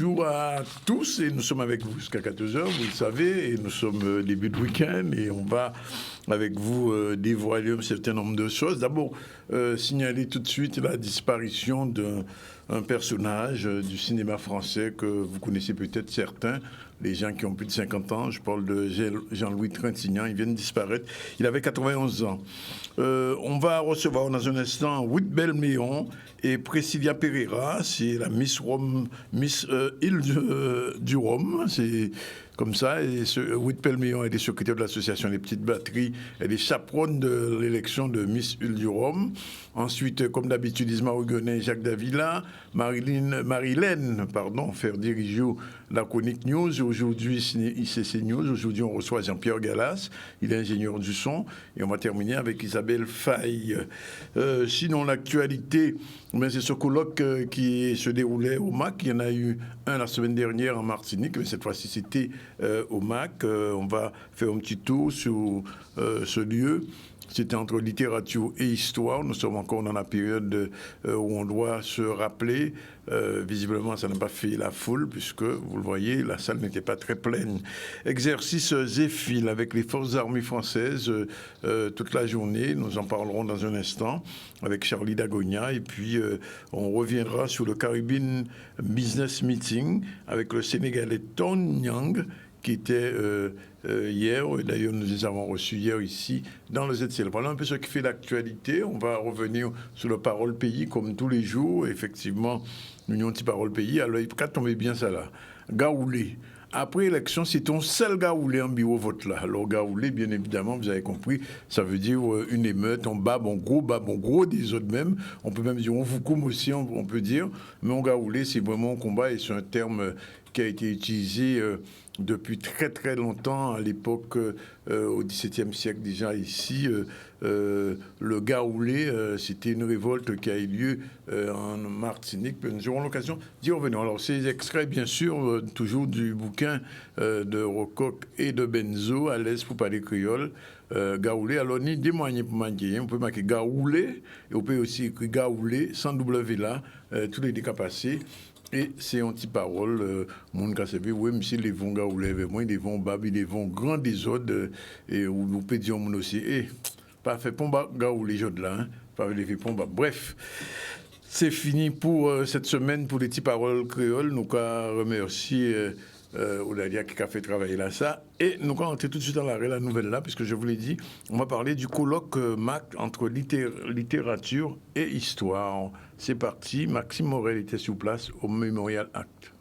bonjour à tous et nous sommes avec vous jusqu'à 14h, vous le savez, et nous sommes début de week-end et on va avec vous dévoiler un certain nombre de choses. D'abord, signaler tout de suite la disparition d'un personnage du cinéma français que vous connaissez peut-être certains, les gens qui ont plus de 50 ans. Je parle de Jean-Louis Trintignant, il vient de disparaître. Il avait 91 ans. On va recevoir dans un instant Ruth Belméon et Priscilla Pereira, c'est la Miss Rome, Miss Île du Rhum, c'est comme ça. Et Ruth Belméon, elle est secrétaire de l'association des petites batteries, elle est chaperonne de l'élection de Miss Île du Rhum. Ensuite, comme d'habitude, Isma Huguenin et Jacques Davila, Marilène, Ferdi Rijou, la chronique news. Aujourd'hui, ICC News. Aujourd'hui, on reçoit Jean-Pierre Gallas, il est ingénieur du son. Et on va terminer avec Isabelle Faye. Sinon, l'actualité, c'est ce colloque qui se déroulait au MAC. Il y en a eu un la semaine dernière en Martinique, mais cette fois-ci, c'était au MAC. On va faire un petit tour sur ce lieu. C'était entre littérature et histoire. Nous sommes encore dans la période où on doit se rappeler. Visiblement, ça n'a pas fait la foule, puisque, vous le voyez, la salle n'était pas très pleine. Exercice Zéphile avec les forces armées françaises toute la journée. Nous en parlerons dans un instant avec Charlie Dagonia. Et puis, on reviendra sur le Caribbean Business Meeting avec le Sénégalais Ton Nyang, qui était hier. D'ailleurs, nous les avons reçus hier ici dans le ZCL. Voilà un peu ce qui fait l'actualité. On va revenir sur le Parole Pays comme tous les jours. Effectivement, l'Union anti-Parole Pays. Alors, il faut tomber bien ça là. Gaoulé. Après élection, c'est ton seul Gaoulé en bureau vote là. Alors, Gaoulé, bien évidemment, vous avez compris, ça veut dire une émeute, on bat bon gros des autres même. On peut même dire, on vous coume aussi, on peut dire. Mais on Gaoulé, c'est vraiment un combat et c'est un terme qui a été utilisé depuis très très longtemps, à l'époque, au XVIIe siècle déjà ici. Le Gaoulé, c'était une révolte qui a eu lieu en Martinique. Nous aurons l'occasion d'y revenir. Alors, ces extraits, bien sûr, toujours du bouquin de Rocoq et de Benzo, à l'aise pour parler créole. Gaoulé, alors ni des moyens pour manquer, on peut marquer Gaoulé, et on peut aussi écrire Gaoulé, sans W là, tous les décapacités. Et c'est anti-parole, mon cas, c'est oui, monsieur, les vont Gaoulé, moi, ils vont Babi, ils vont grand désordre, et nous pédions mon aussi, pas fait pomba Gaoulé, jod là, hein, pas fait les pomba. Bref, c'est fini pour cette semaine pour les petits paroles créoles. Nous remercier Odalia qui a fait travailler là ça. Et nous allons entrer tout de suite dans la nouvelle là, puisque je vous l'ai dit, on va parler du colloque MAC entre littérature et histoire. C'est parti, Maxime Morel était sur place au Memorial Act.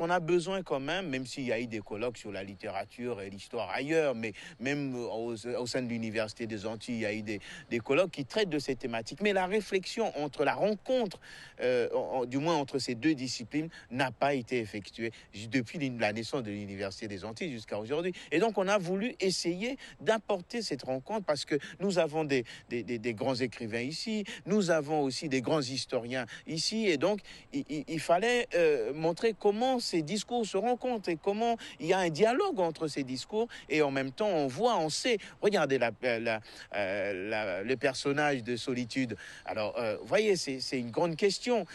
On a besoin quand même s'il y a eu des colloques sur la littérature et l'histoire ailleurs, mais même au sein de l'Université des Antilles, il y a eu des colloques qui traitent de ces thématiques. Mais la réflexion entre la rencontre, du moins entre ces deux disciplines, n'a pas été effectuée depuis la naissance de l'Université des Antilles jusqu'à aujourd'hui. Et donc, on a voulu essayer d'apporter cette rencontre parce que nous avons des grands écrivains ici, nous avons aussi des grands historiens ici, et donc, il fallait montrer comment ces discours se rencontrent et comment il y a un dialogue entre ces discours et en même temps on sait, regardez le personnage de Solitude. Alors, voyez, c'est une grande question.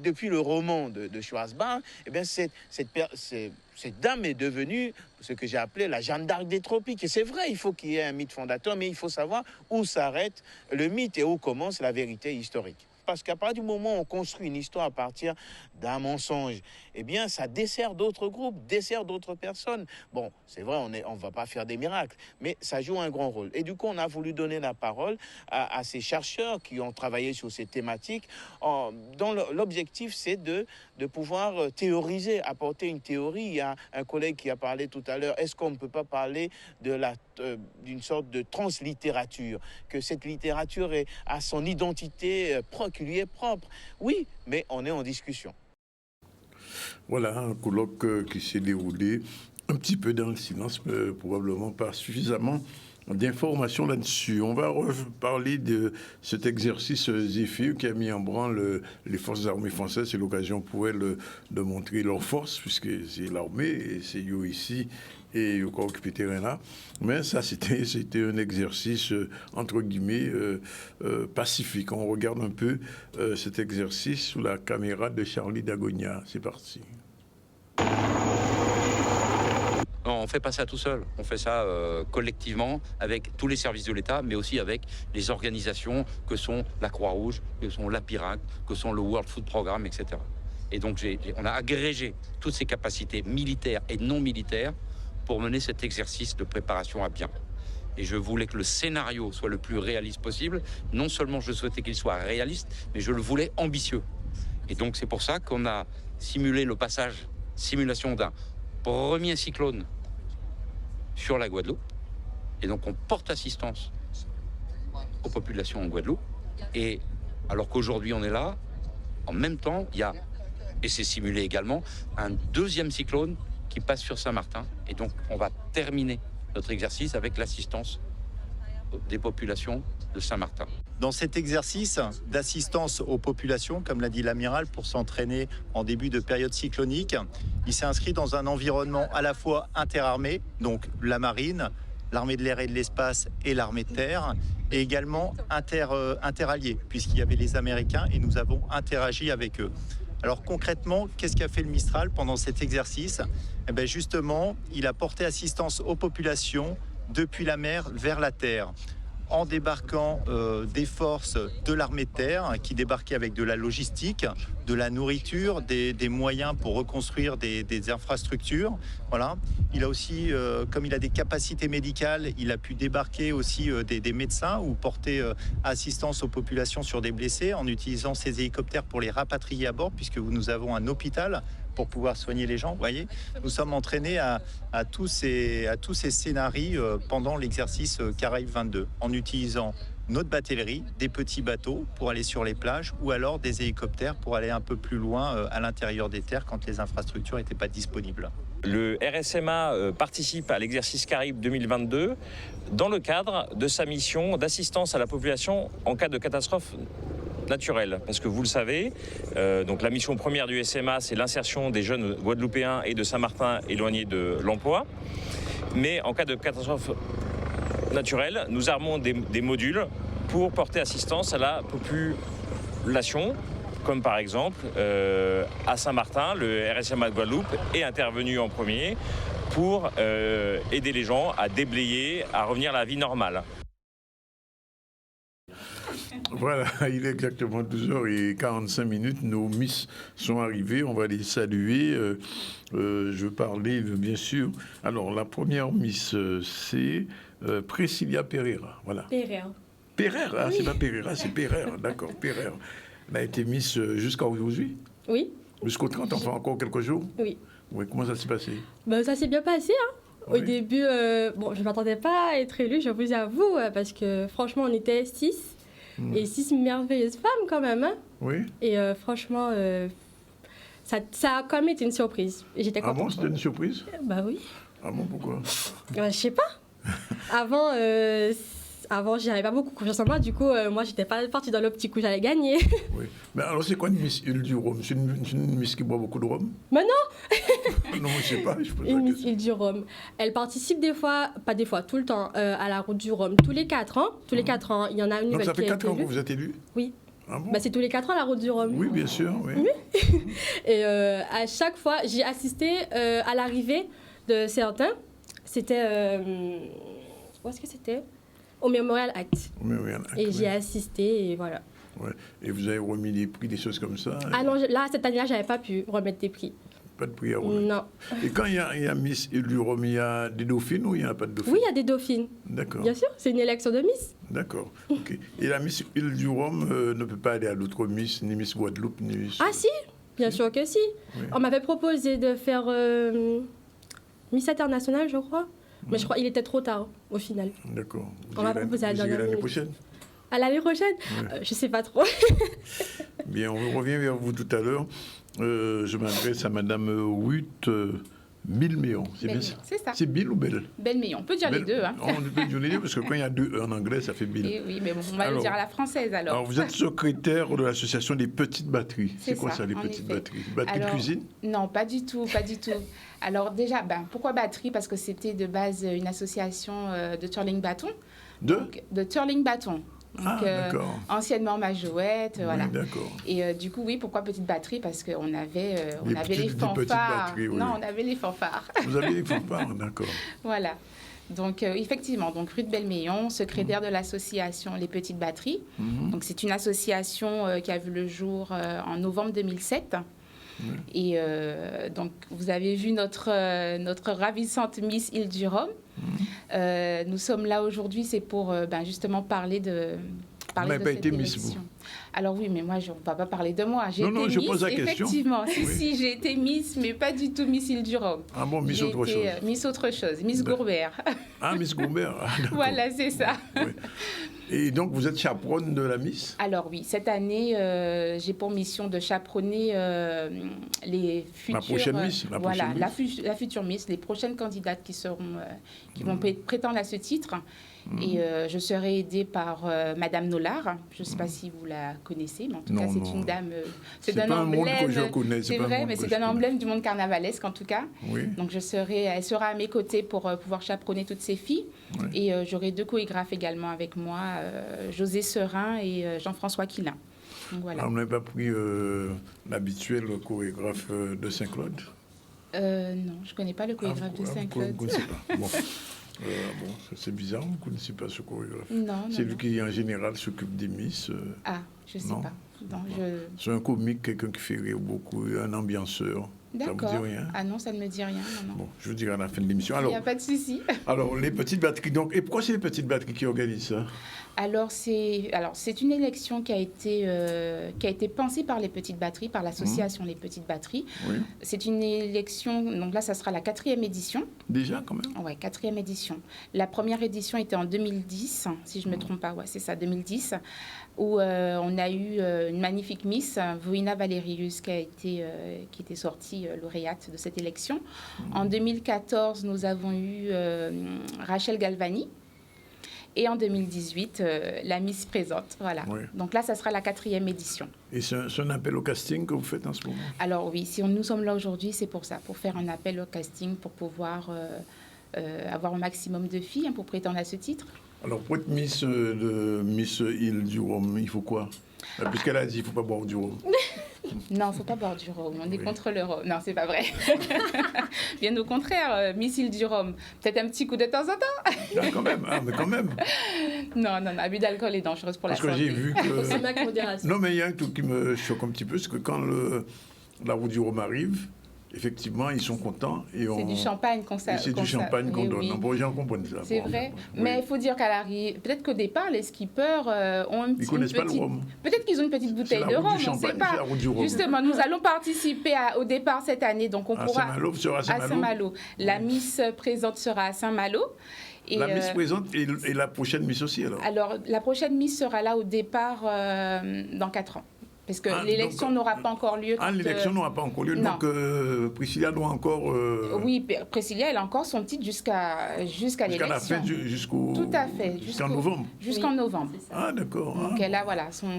Depuis le roman de Schwarzbach, eh bien, cette dame est devenue ce que j'ai appelé la Jeanne d'Arc des tropiques. Et c'est vrai, il faut qu'il y ait un mythe fondateur, mais il faut savoir où s'arrête le mythe et où commence la vérité historique. Parce qu'à partir du moment où on construit une histoire à partir d'un mensonge, eh bien, ça dessert d'autres groupes, dessert d'autres personnes. Bon, c'est vrai, on va pas faire des miracles, mais ça joue un grand rôle. Et du coup, on a voulu donner la parole à ces chercheurs qui ont travaillé sur ces thématiques, dont l'objectif, c'est de pouvoir théoriser, apporter une théorie. Il y a un collègue qui a parlé tout à l'heure, est-ce qu'on ne peut pas parler d'une sorte de translittérature, que cette littérature a son identité qui lui est propre. Oui, mais on est en discussion. Voilà, un colloque qui s'est déroulé un petit peu dans le silence, probablement pas suffisamment d'informations là-dessus. On va reparler de cet exercice Zéphyr qui a mis en branle les forces armées françaises. C'est l'occasion pour elles de montrer leur force, puisque c'est l'armée et c'est eux ici et au occupé terrain là. Mais ça, c'était un exercice, entre guillemets, pacifique. On regarde un peu cet exercice sous la caméra de Charlie Dagonia. C'est parti. Non, on ne fait pas ça tout seul. On fait ça collectivement avec tous les services de l'État, mais aussi avec les organisations que sont la Croix-Rouge, que sont la Pirac, que sont le World Food Programme, etc. Et donc, on a agrégé toutes ces capacités militaires et non militaires pour mener cet exercice de préparation à bien. Et je voulais que le scénario soit le plus réaliste possible. Non seulement je souhaitais qu'il soit réaliste, mais je le voulais ambitieux. Et donc, c'est pour ça qu'on a simulé le passage, simulation d'un premier cyclone sur la Guadeloupe. Et donc, on porte assistance aux populations en Guadeloupe. Et alors qu'aujourd'hui, on est là, en même temps, il y a, et c'est simulé également, un deuxième cyclone qui passe sur Saint-Martin. Et donc, on va terminer notre exercice avec l'assistance des populations de Saint-Martin. Dans cet exercice d'assistance aux populations, comme l'a dit l'amiral, pour s'entraîner en début de période cyclonique, il s'est inscrit dans un environnement à la fois interarmé, donc la marine, l'armée de l'air et de l'espace et l'armée de terre, et également interalliés, puisqu'il y avait les Américains et nous avons interagi avec eux. Alors concrètement, qu'est-ce qu'a fait le Mistral pendant cet exercice ? Eh bien justement, il a porté assistance aux populations depuis la mer vers la terre, en débarquant des forces de l'armée de terre qui débarquaient avec de la logistique, de la nourriture, des moyens pour reconstruire des infrastructures. Voilà. Il a aussi, comme il a des capacités médicales, il a pu débarquer aussi des médecins ou porter assistance aux populations sur des blessés en utilisant ces hélicoptères pour les rapatrier à bord, puisque nous avons un hôpital pour pouvoir soigner les gens. Vous voyez, nous sommes entraînés à tous ces scénarios pendant l'exercice Caraïbes 22, en utilisant notre batellerie, des petits bateaux pour aller sur les plages, ou alors des hélicoptères pour aller un peu plus loin à l'intérieur des terres quand les infrastructures n'étaient pas disponibles. Le RSMA participe à l'exercice Caraïbes 2022 dans le cadre de sa mission d'assistance à la population en cas de catastrophe naturelle. Parce que vous le savez, donc la mission première du SMA, c'est l'insertion des jeunes guadeloupéens et de Saint-Martin éloignés de l'emploi. Mais en cas de catastrophe naturelle, nous armons des modules pour porter assistance à la population, comme par exemple à Saint-Martin, le RSMA de Guadeloupe est intervenu en premier pour aider les gens à déblayer, à revenir à la vie normale. Voilà, il est exactement 12h45. Nos Miss sont arrivées. On va les saluer. Je veux parler, bien sûr. Alors, la première Miss, c'est Priscilla Pereira. Voilà. Pereira, oui. C'est pas Pereira, c'est Pereira. D'accord, Pereira. Elle a été Miss jusqu'à aujourd'hui ? Oui. Jusqu'au 30, enfin encore quelques jours ? Oui. Oui, comment ça s'est passé ? Ça s'est bien passé, hein. Oui. Au début, je ne m'attendais pas à être élue, je vous avoue, parce que franchement, on était 6. Et 6 merveilleuses femmes quand même. Hein. Oui. Et franchement, ça a quand même été une surprise. Et j'étais contente. Ah bon, c'était une surprise ? Bah oui. Ah bon, pourquoi ? Je sais pas. Avant, j'avais pas beaucoup confiance en moi. Du coup, moi, j'étais pas partie dans l'optique où j'allais gagner. Oui. Mais alors, c'est quoi une Miss Île du Rhum ? C'est une Miss qui boit beaucoup de rhum ? Mais non. Non, je sais pas. Je une Miss Île du Rhum. Elle participe tout le temps, à la route du Rhum. Tous les 4 ans. Tous les 4 ans, il y en a une nouvelle qui a été élue. Donc ça fait 4 ans que vous êtes élue ? Oui. Ah bon ? C'est tous les 4 ans la route du Rhum. Oui, bien sûr. Oui. Et à chaque fois, j'ai assisté à l'arrivée de certains. C'était... où est-ce que c'était ? Au Memorial Act. Et j'y ai assisté et voilà. Ouais. Et vous avez remis des prix, des choses comme ça ? Ah non, là, cette année-là, j'avais pas pu remettre des prix. Pas de prix à remettre ? Non. Et quand il y a Miss Île du Rhum, il y a des dauphines ou il n'y a pas de dauphines ? Oui, il y a des dauphines. D'accord. Bien sûr, c'est une élection de Miss. D'accord. Ok. Et la Miss Île du Rhum ne peut pas aller à d'autres Miss, ni Miss Guadeloupe, ni Miss... Ah si, bien sûr que si. Oui. On m'avait proposé de faire Miss International, je crois. Mais je crois qu'il était trop tard, au final. D'accord. On m'a proposé à la dernière l'année minute. prochaine ? À l'année prochaine ? Oui. Je sais pas trop. Bien, on revient vers vous tout à l'heure. Je m'adresse à Madame Ruth Bilméon. C'est bien ça ? C'est ça. C'est Bill ou Belle ? Belméon. On peut dire les deux. Hein. On peut dire les deux parce que quand il y a deux en anglais, ça fait Bill. Et oui, mais bon, on va le dire à la française alors. Alors, vous êtes secrétaire de l'association des petites batteries. C'est quoi ça, les en petites effet. batteries ? Batteries de cuisine ? Non, pas du tout, pas du tout. Alors déjà, pourquoi batterie ? Parce que c'était de base une association de twirling bâton. De twirling bâton. Donc, d'accord. Anciennement Majoette, voilà. Oui, d'accord. Et du coup, oui, pourquoi petite batterie? Parce qu'on avait, les fanfares. Batteries, oui. Non, on avait les fanfares. Vous avez les fanfares, d'accord. Voilà. Donc, effectivement, donc Ruth Belmeillon, secrétaire de l'association Les Petites Batteries. Donc, c'est une association qui a vu le jour en novembre 2007. Et donc, vous avez vu notre ravissante Miss Île-du-Rhum. Nous sommes là aujourd'hui, c'est pour justement parler de cette élection. Alors oui, mais moi, on ne va pas parler de moi. Non, je pose la question. Effectivement, si, j'ai été Miss, mais pas du tout Miss Île-du-Rhum. Ah bon, Miss autre chose. Miss autre chose, Miss Gourbert. Ah, Miss Gourbert. Voilà, c'est ça. Oui. Et donc, vous êtes chaperonne de la Miss? Alors oui, cette année, j'ai pour mission de chaperonner les futures... La prochaine Miss. La future Miss, les prochaines candidates qui vont prétendre à ce titre. Et je serai aidée par Madame Nollard. Je ne sais pas si vous la connaissez, mais en tout cas, c'est une dame... c'est un emblème, monde que je connais. C'est vrai, mais c'est un emblème du monde carnavalesque, en tout cas. Oui. Donc, elle sera à mes côtés pour pouvoir chaperonner toutes ces filles. Oui. Et j'aurai 2 chorégraphes également avec moi, José Serin et Jean-François Quilin. Donc, voilà. Alors, on n'a pas pris l'habituel chorégraphe de Saint-Claude? Non, je ne connais pas le chorégraphe de Saint-Claude. Vous ne connaissez pas. Bon. Bon, c'est bizarre, vous ne connaissez pas ce chorégraphe. Non. C'est lui qui, en général, s'occupe des Miss. Je ne sais pas. C'est un comique, quelqu'un qui fait rire beaucoup, un ambianceur. D'accord. Ça vous dit rien? Ah non, ça ne me dit rien. Non. Bon, je vous dirai à la fin de l'émission. Il n'y a pas de souci. Alors, les petites batteries. Donc, et pourquoi c'est les petites batteries qui organisent ça? Alors, c'est une élection qui a été pensée par les petites batteries, par l'association Les Petites Batteries. Oui. C'est une élection, donc là, ça sera la 4e édition. Déjà, quand même? Oui, 4e édition. La première édition était en 2010, si je ne me trompe pas. Ouais, c'est ça, 2010, où on a eu une magnifique Miss, Voina Valerius, qui était sortie lauréate de cette élection. En 2014, nous avons eu Rachel Galvani. Et en 2018, la Miss présente. Voilà. Oui. Donc là, ça sera la 4e édition. Et c'est un appel au casting que vous faites en ce moment? Alors oui, si nous sommes là aujourd'hui, c'est pour ça, pour faire un appel au casting, pour pouvoir avoir un maximum de filles pour prétendre à ce titre. Alors pour être Miss Île-du-Rhum, il faut quoi? Puisqu'elle a dit qu'il ne faut pas boire du rhum. Non, il ne faut pas boire du rhum. On est contre le rhum. Non, c'est pas vrai. Bien au contraire, Miss Île-du-Rhum. Peut-être un petit coup de temps en temps. Non, quand même. Ah, mais quand même. Non, l'abus d'alcool est dangereux pour la santé. Parce que j'ai vu que... C'est ma modération. Non, mais il y a un truc qui me choque un petit peu, c'est que quand la roue du rhum arrive, effectivement, ils sont contents. C'est du champagne qu'on donne. C'est du champagne qu'on donne. Bon, les gens comprennent ça. C'est vrai. Oui. Mais il faut dire qu'à l'arrivée, peut-être qu'au départ, les skippers ont un petit... Ils ne connaissent pas le rhum. Peut-être qu'ils ont une petite bouteille de rhum, on ne sait pas. Justement, nous allons participer au départ cette année. Donc on pourra... À Saint-Malo. La Miss présente sera à Saint-Malo. Et la Miss présente et la prochaine Miss aussi, alors? Alors, la prochaine Miss sera là au départ dans 4 ans. Parce que l'élection n'aura pas encore lieu. L'élection n'aura pas encore lieu. Non. Donc, Priscilla doit encore... Oui, Priscilla, elle a encore son titre jusqu'à l'élection. La fin, Tout à fait. Jusqu'en novembre. Jusqu'en novembre. Ah, d'accord. Donc, elle a son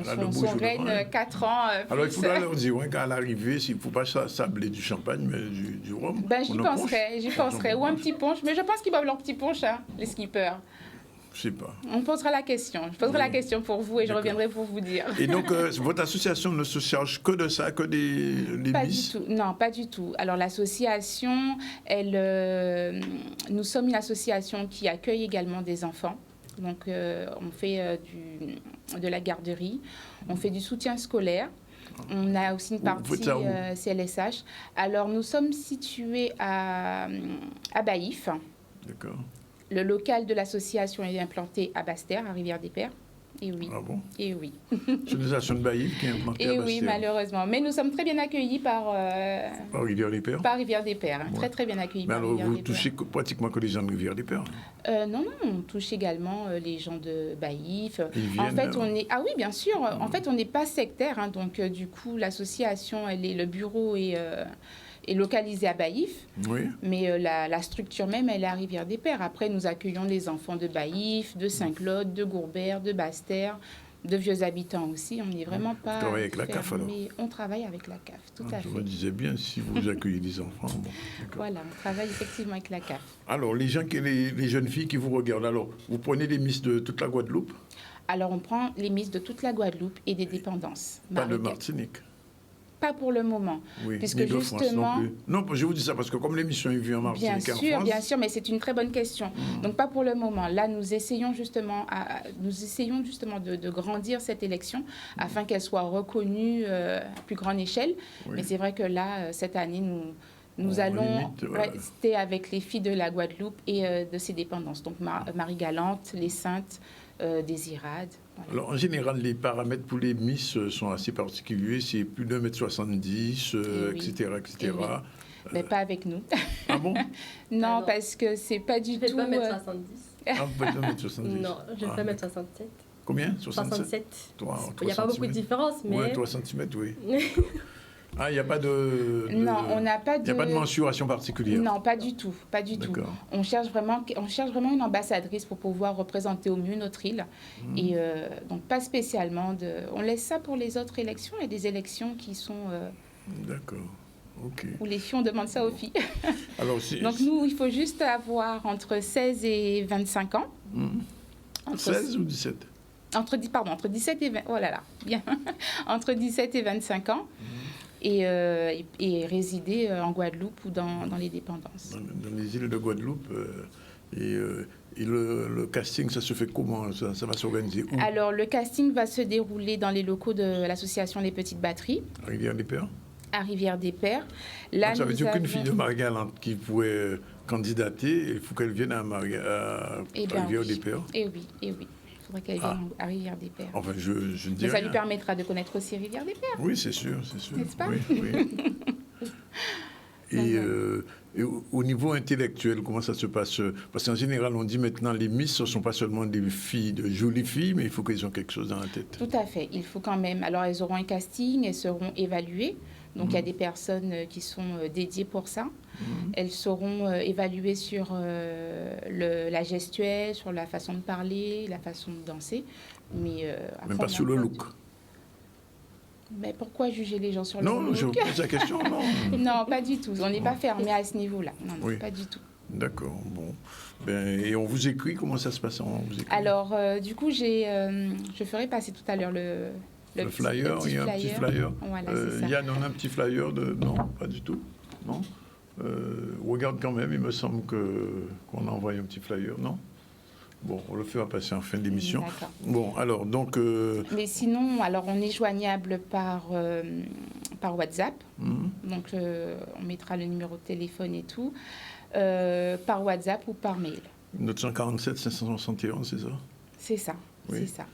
règne 4 ans. Alors, il faudra leur dire qu'à l'arrivée, il ne faut pas sabler du champagne, mais du rhum. J'y penserai. Ou un petit punch. Mais je pense qu'ils boivent leur petit punch, les skippers. Je sais pas. On posera la question. Je poserai la question pour vous et je reviendrai pour vous dire. Et donc, votre association ne se charge que de ça, que des pas Miss? Du tout. Non, pas du tout. Alors, l'association, nous sommes une association qui accueille également des enfants. Donc, on fait de la garderie, on fait du soutien scolaire. On a aussi une partie CLSH. Alors, nous sommes situés à Baïf. D'accord. Le local de l'association est implanté à Basse-Terre, à Rivière-des-Pères. Et oui. Ah bon? Et oui. C'est une association de Baïf qui est implantée à Basse-Terre. Et oui, malheureusement. Mais nous sommes très bien accueillis par Rivière-des-Pères? Par Rivière-des-Pères. Ouais. Très, très bien accueillis par Rivière-des-Pères. Vous touchez pratiquement que les gens de Rivière-des-Pères? Non, on touche également les gens de Baïf. En fait, Ah oui, bien sûr. En fait, on n'est pas sectaire. Donc, du coup, l'association, le bureau est localisé à Baïf, oui. Mais la structure même, elle est à Rivière-des-Pères. Après, nous accueillons les enfants de Baïf, de Saint-Claude, de Gourbert, de Basse-Terre. de vieux habitants aussi. On n'est vraiment pas... Vous travaillez avec la CAF, alors? Mais on travaille avec la CAF, tout à fait. Je me disais bien, si vous accueillez des enfants. Bon, voilà, on travaille effectivement avec la CAF. Alors, les jeunes filles qui vous regardent, alors, vous prenez des Miss de toute la Guadeloupe? Alors, on prend les Miss de toute la Guadeloupe et des dépendances. Pas de Martinique? Pas pour le moment. Oui, puisque ni de justement, France non plus. Non, je vous dis ça parce que comme l'émission est vue en Martinique et en France... Bien sûr, mais c'est une très bonne question. Donc, pas pour le moment. Là, nous essayons justement de grandir cette élection afin qu'elle soit reconnue à plus grande échelle. Oui. Mais c'est vrai que là, cette année, nous allons rester avec les filles de la Guadeloupe et de ses dépendances. Donc, Marie-Galante, les Saintes, Désirade. Voilà. Alors, en général, les paramètres pour les Miss sont assez particuliers. C'est plus d'1,70 m, etc., etc. Oui. Mais pas avec nous. Ah bon? Non, parce que c'est pas du tout... Je ne vais pas 1,70 m. Ah, vous faites 1,70 m? Non, je ne vais pas 1,67 m. Combien? 67. 3 Il n'y a pas beaucoup de différence, mais... Oui, 3 cm, oui. Ah, il n'y a pas de... Non, on n'a pas de... Il n'y a pas de mensuration particulière? Non, pas du tout, pas du tout. On cherche vraiment une ambassadrice pour pouvoir représenter au mieux notre île. Et donc, pas spécialement de... On laisse ça pour les autres élections. Il y a des élections qui sont... D'accord, ok. Où les filles, on demande ça aux filles. Alors, donc, nous, il faut juste avoir entre 16 et 25 ans. 16 ou 17? Entre 17 et 20... Oh là là, bien. Entre 17 et 25 ans. Et résider en Guadeloupe ou dans les dépendances. Dans les îles de Guadeloupe. Et le casting, ça se fait comment? Ça va s'organiser où? Alors, le casting va se dérouler dans les locaux de l'association Les Petites Batteries. À Rivière-des-Pères? À Rivière-des-pères. Là, ça veut dire qu'une fille de Marie-Galante qui pourrait candidater, il faut qu'elle vienne à Rivière-des-Pères? Eh oui. Il faudrait qu'elle vienne à Rivière-des-Pères. Enfin, je ne dis mais ça rien. lui permettra de connaître aussi Rivière-des-Pères. Oui, c'est sûr. N'est-ce pas? Oui. Et au niveau intellectuel, comment ça se passe? Parce qu'en général, on dit maintenant, les Miss, ce ne sont pas seulement des filles, de jolies filles, mais il faut qu'elles aient quelque chose dans la tête. Tout à fait. Il faut quand même... Alors, elles auront un casting, elles seront évaluées. Donc, il y a des personnes qui sont dédiées pour ça. Elles seront évaluées sur la gestuelle, sur la façon de parler, la façon de danser. Mais pas sur le look. Mais pourquoi juger les gens sur le look? Non, je vous pose la question, non. Non, pas du tout. On n'est pas fermé à ce niveau-là. Non, pas du tout. D'accord, bon. Et on vous écrit, comment ça se passe? Alors, du coup, je ferai passer tout à l'heure le flyer, il y a un petit flyer. Voilà, c'est ça. Yann, on a un petit flyer de... Non, pas du tout. Non. Regarde quand même, il me semble qu'on a envoyé un petit flyer, non? Bon, on le fera passer en fin d'émission. D'accord. Bon, alors, donc... Mais sinon, alors, on est joignable par WhatsApp. Donc, on mettra le numéro de téléphone et tout. Par WhatsApp ou par mail. 947 571, c'est ça? C'est ça, oui. C'est ça.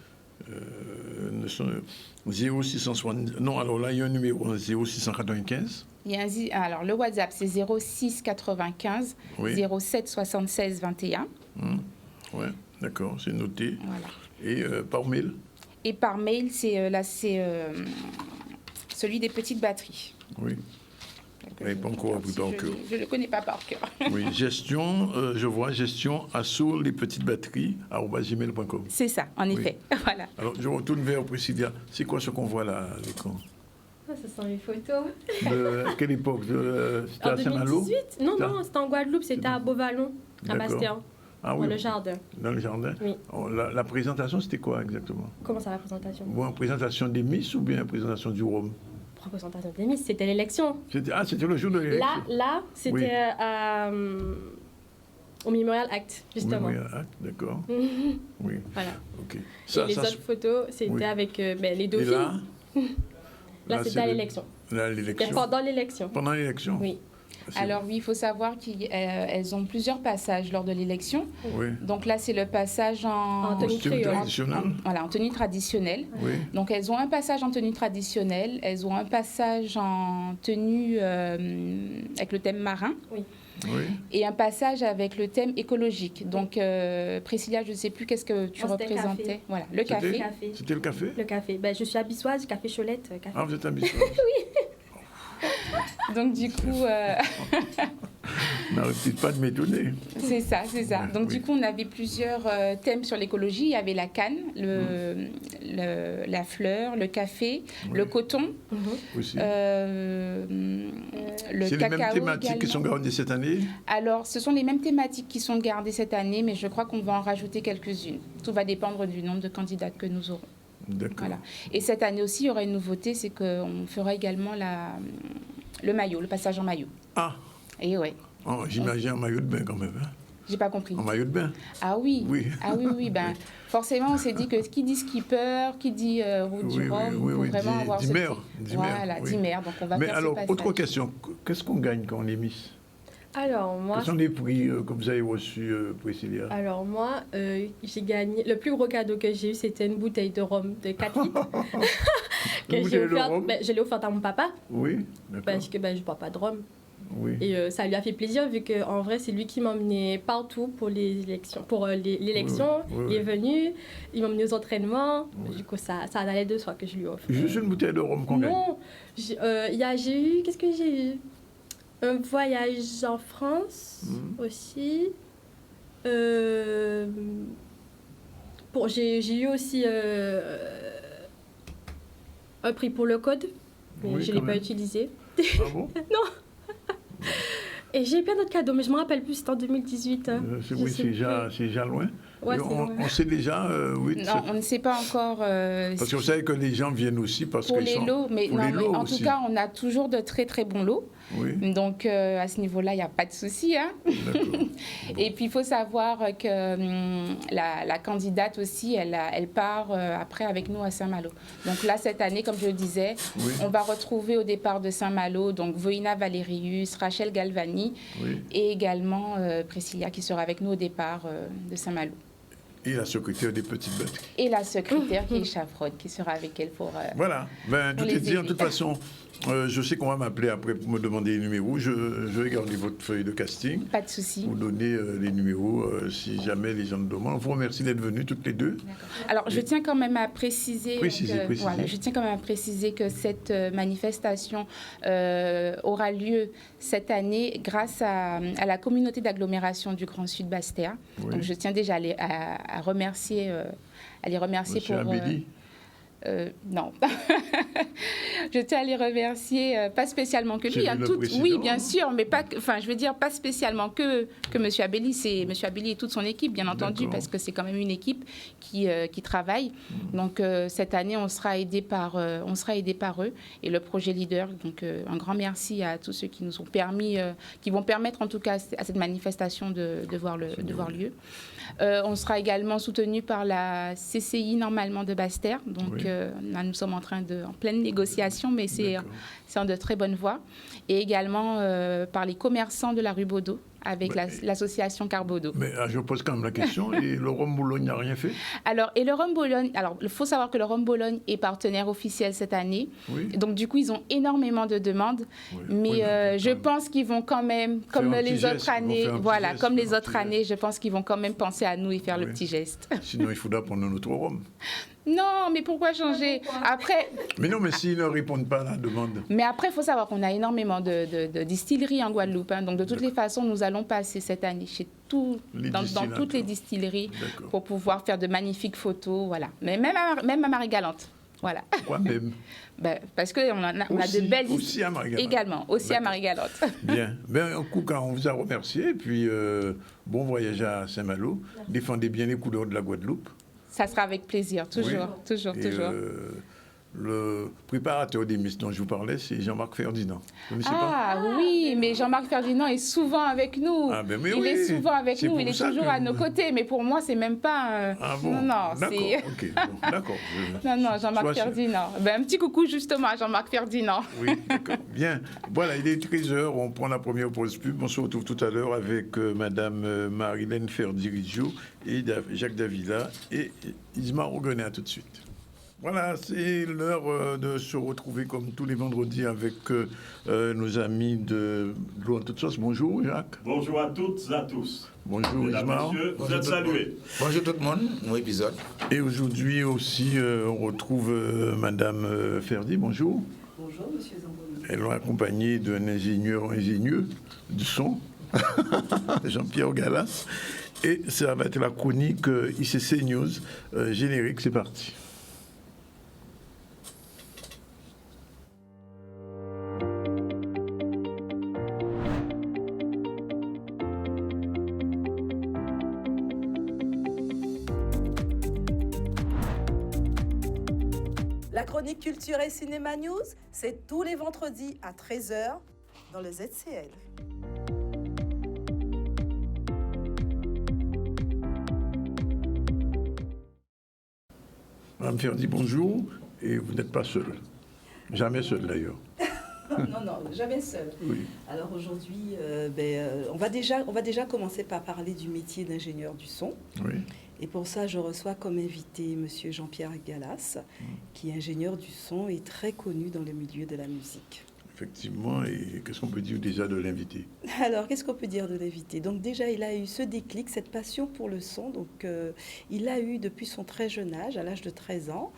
0670. Non, alors là, il y a un numéro 0695. Alors, le WhatsApp, c'est 06 95 07 76 21. Oui, d'accord, c'est noté. Voilà. Et par mail? Et par mail, c'est celui des petites batteries. Oui. Pas encore appris par cœur. Je ne le connais pas par cœur. Oui, gestion, je vois, gestion assaut les petites batteries @gmail.com. C'est ça, en effet. Voilà. Alors, je retourne vers Priscilla. C'est quoi ce qu'on voit là à l'écran? Ce sont les photos. De quelle époque? C'était à Saint-Malo? 2018? Non, c'était en Guadeloupe, c'était à Beauvallon, à Bastien. Ah oui. Dans le jardin. Dans le jardin? Oui. La présentation, c'était quoi exactement? Comment ça, la présentation? Bon, présentation des Miss ou bien présentation du Rhum? Présentation des Miss, c'était l'élection. C'était le jour de l'élection? Là c'était au Memorial Act, justement. Memorial Act, d'accord. Oui. Voilà. OK. Et les autres photos, c'était avec les dauphines. Là, c'était à l'élection. Là, l'élection. Pendant l'élection. Pendant l'élection? Oui. Alors oui, il faut savoir qu'elles ont plusieurs passages lors de l'élection. Oui. Donc là, c'est le passage en tenue traditionnelle. Voilà, en tenue traditionnelle. Oui. Donc elles ont un passage en tenue traditionnelle, elles ont un passage en tenue avec le thème marin. Oui. Oui. Et un passage avec le thème écologique. Donc, Priscilla, je ne sais plus qu'est-ce que tu représentais. Café. Voilà, le café. C'était le café? Le café. Je suis abyssoise, café Cholette. Café. Ah, vous êtes abyssoise? Oui. Donc, du coup... N'arrête pas de m'étonner. C'est ça, c'est ça. Donc Oui. du coup, on avait plusieurs thèmes sur l'écologie. Il y avait la canne, la fleur, le café, le coton, Aussi. le C'est les cacao mêmes thématiques qui sont également. gardées cette année? Alors, ce sont les mêmes thématiques qui sont gardées cette année, mais je crois qu'on va en rajouter quelques-unes. Tout va dépendre du nombre de candidats que nous aurons. D'accord. Voilà. Et cette année aussi, il y aura une nouveauté, c'est qu'on fera également le maillot, le passage en maillot. Ah, Et ouais, j'imagine un maillot de bain quand même. Hein? j'ai pas compris. Un maillot de bain. Ah oui, Oui. ah oui, oui, ben forcément, on s'est dit que qui dit skipper, qui dit route du Rhum, faut vraiment avoir ce Dimmer. petit- Voilà, oui. Dimmer. Donc on va Mais faire alors, ce passage. autre question, qu'est-ce qu'on gagne quand on est Miss? Alors moi, Quels sont les prix que vous avez reçus, Priscilla? j'ai gagné. Le plus gros cadeau que j'ai eu, c'était une bouteille de rhum de 4 litres. Une bouteille de offerte, rhum? je l'ai offerte à mon papa Oui, d'accord. parce que je ne bois pas de rhum. Oui. Et ça lui a fait plaisir vu qu'en vrai, c'est lui qui m'emmenait partout pour les élections. L'élection, Oui. il est venu, il m'a emmené aux entraînements. Du coup, ça allait de soi que je lui offre. Juste une bouteille de rhum qu'on gagne? Non, j'ai eu. Qu'est-ce que j'ai eu? Un voyage en France aussi. J'ai eu aussi un prix pour le code, mais Oui, je ne l'ai quand pas même. utilisé. Ah bon? Et j'ai eu plein d'autres cadeaux, mais je ne me rappelle plus, c'était en 2018. Hein. C'est Je oui, sais c'est déjà loin. Ouais, Et c'est on, loin. on sait déjà, oui. Non, on ne sait pas encore. Parce que vous savez que les gens viennent aussi parce pour qu'ils les sont... lots, mais, pour non, les mais lots en aussi. tout cas, on a toujours de très très bons lots. Oui, Donc à ce niveau-là, il n'y a pas de souci. Hein. d'accord. Et puis il faut savoir que la candidate aussi, elle part après avec nous à Saint-Malo. Donc là, cette année, comme je le disais, Oui. on va retrouver au départ de Saint-Malo donc Voïna Valérius, Rachel Galvani Oui. et également Priscilla qui sera avec nous au départ de Saint-Malo. Et la secrétaire des petites bêtes. Et la secrétaire qui est Chafrode qui sera avec elle pour... Voilà, ben, tout Pour est les dit. En élus. toute façon, je sais qu'on va m'appeler après pour me demander les numéros. Je vais garder votre feuille de casting. Pas de souci. Vous donner les numéros si jamais les gens le demandent. Je vous remercie d'être venus toutes les deux. Alors, je tiens quand même à préciser, Précisez. Voilà, je tiens quand même à préciser que cette manifestation aura lieu cette année grâce à la communauté d'agglomération du Grand Sud Bastia. Oui. Donc, je tiens déjà à remercier, Monsieur pour. Abéli. Non. Je tiens à les remercier, pas spécialement que lui. C'est lui le président. Oui, bien sûr, mais pas, enfin, je veux dire, pas spécialement que M. Abéli. C'est M. Abéli et toute son équipe, bien entendu, D'accord. parce que c'est quand même une équipe qui travaille. Donc, cette année, on sera aidé par eux et le projet Leader. Donc, un grand merci à tous ceux qui nous ont permis, qui vont permettre en tout cas à cette manifestation de voir lieu. On sera également soutenu par la CCI normalement de Basse-Terre. Donc Oui. là, nous sommes en pleine négociation, mais c'est en de très bonne voie. Et également par les commerçants de la rue Baudot, avec l'association Carbodo. Mais je pose quand même la question, et le Rhum Boulogne n'a rien fait? Alors, et le Rhum Bologne, alors il faut savoir que le Rhum Bologne est partenaire officiel cette année. Oui. Donc du coup, ils ont énormément de demandes. Oui. Mais Oui, mais je pense qu'ils vont quand même, comme un petit les geste, autres ils vont années, faire un petit voilà, geste, comme faire les un autres petit années, je pense qu'ils vont quand même penser à nous et faire le Oui. petit geste. Sinon, il faudra prendre notre Rhum. Non, mais pourquoi changer? Après, Mais non, mais s'ils ne répondent pas à la demande. mais après, il faut savoir qu'on a énormément de distilleries en Guadeloupe. Hein. Donc, de toutes les façons, nous allons passer cette année chez dans toutes les distilleries D'accord. pour pouvoir faire de magnifiques photos. Voilà. Mais même à Marie-Galante. Voilà. Quoi même? Ben, parce qu'on on a de belles Aussi à Marie-Galante. également, aussi à D'accord. Marie-Galante. Bien. Ben, en tout cas, on vous a remercié. Et puis, bon voyage à Saint-Malo. Défendez bien les couleurs de la Guadeloupe. Ça sera avec plaisir, toujours, toujours, Et, toujours. le préparateur des Miss dont je vous parlais, c'est Jean-Marc Ferdinand. Vous ne connaissez pas? Oui, mais Jean-Marc Ferdinand est souvent avec nous. Ah, ben, mais il oui, est souvent avec c'est nous, pour il est ça toujours que- à nos côtés. Mais pour moi, c'est même pas. Ah bon? Non, D'accord, c'est. ok. Bon, d'accord. Non, Jean-Marc Sois sûr. Ferdinand. Ben, un petit coucou justement à Jean-Marc Ferdinand. Oui, d'accord. Bien. Voilà, il est 13h. On prend la première pause pub. On se retrouve tout à l'heure avec Madame Marilène Ferdirigio et Jacques Davila et Isma Roguenet. À tout de suite. Voilà, c'est l'heure de se retrouver comme tous les vendredis avec nos amis de l'eau en toute sauce. Bonjour Jacques. Bonjour à toutes et à tous. Bonjour Mesdames, Isma. messieurs, vous êtes salués. Bonjour tout le monde, nouveau épisode. Et aujourd'hui aussi, on retrouve Madame Ferdi. Bonjour. Bonjour, monsieur Zamboni. Elle est accompagnée d'un ingénieur du son. Jean-Pierre Galas. Et ça va être la chronique ICC News. Générique, c'est parti. La chronique Culture et Cinéma News, c'est tous les vendredis à 13h dans le ZCL. Madame Ferdi, bonjour. Et vous n'êtes pas seul. Jamais seul d'ailleurs. Non, jamais seul. Oui. Alors aujourd'hui, on va déjà commencer par parler du métier d'ingénieur du son. Oui. Et pour ça, je reçois comme invité Monsieur Jean-Pierre Galas, qui est ingénieur du son et très connu dans le milieu de la musique. Effectivement, et qu'est-ce qu'on peut dire déjà de l'invité? Alors, qu'est-ce qu'on peut dire de l'invité? Donc déjà, il a eu ce déclic, cette passion pour le son. Donc, il l'a eu depuis son très jeune âge, à l'âge de 13 ans.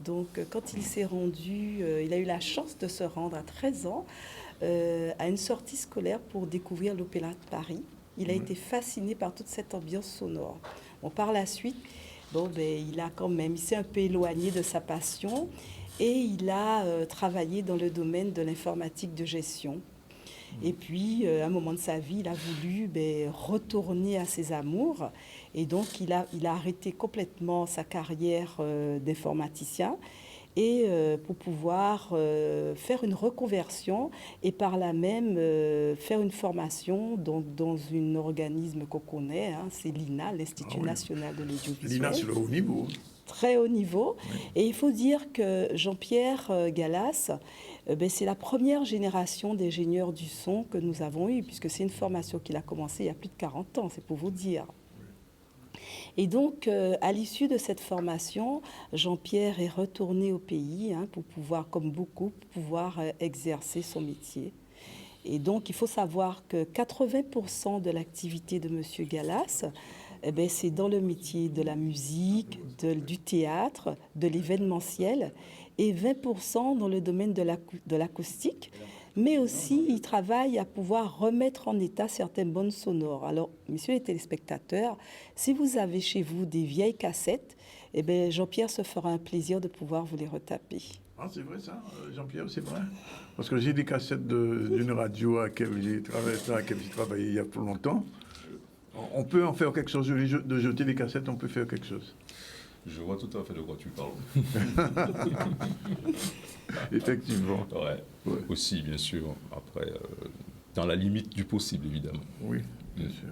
Donc, quand il s'est rendu, il a eu la chance de se rendre à 13 ans à une sortie scolaire pour découvrir l'Opéra de Paris. Il a été fasciné par toute cette ambiance sonore. Bon, par la suite, il s'est un peu éloigné de sa passion et il a travaillé dans le domaine de l'informatique de gestion. Et puis, à un moment de sa vie, il a voulu retourner à ses amours. Et donc, il a arrêté complètement sa carrière d'informaticien et pour pouvoir faire une reconversion et par là même faire une formation dans un organisme qu'on connaît, c'est l'INA, l'Institut national de l'audiovisuel. L'INA, c'est le haut niveau. Très haut niveau. Oui. Et il faut dire que Jean-Pierre Galas, c'est la première génération d'ingénieurs du son que nous avons eue, puisque c'est une formation qu'il a commencée il y a plus de 40 ans, c'est pour vous dire. Et donc, à l'issue de cette formation, Jean-Pierre est retourné au pays pour pouvoir, comme beaucoup, exercer son métier. Et donc, il faut savoir que 80% de l'activité de M. Galas, c'est dans le métier de la musique, du théâtre, de l'événementiel, et 20% dans le domaine de l'acoustique. Mais aussi, il travaille à pouvoir remettre en état certaines bandes sonores. Alors, messieurs les téléspectateurs, si vous avez chez vous des vieilles cassettes, Jean-Pierre se fera un plaisir de pouvoir vous les retaper. Ah, c'est vrai ça, Jean-Pierre, c'est vrai. Parce que j'ai des cassettes d'une radio à laquelle j'ai travaillé il y a plus longtemps. On peut en faire quelque chose, de jeter les cassettes, on peut faire quelque chose. Je vois tout à fait de quoi tu parles. Effectivement. Ouais. Aussi, bien sûr, après, dans la limite du possible, évidemment. Oui, bien sûr.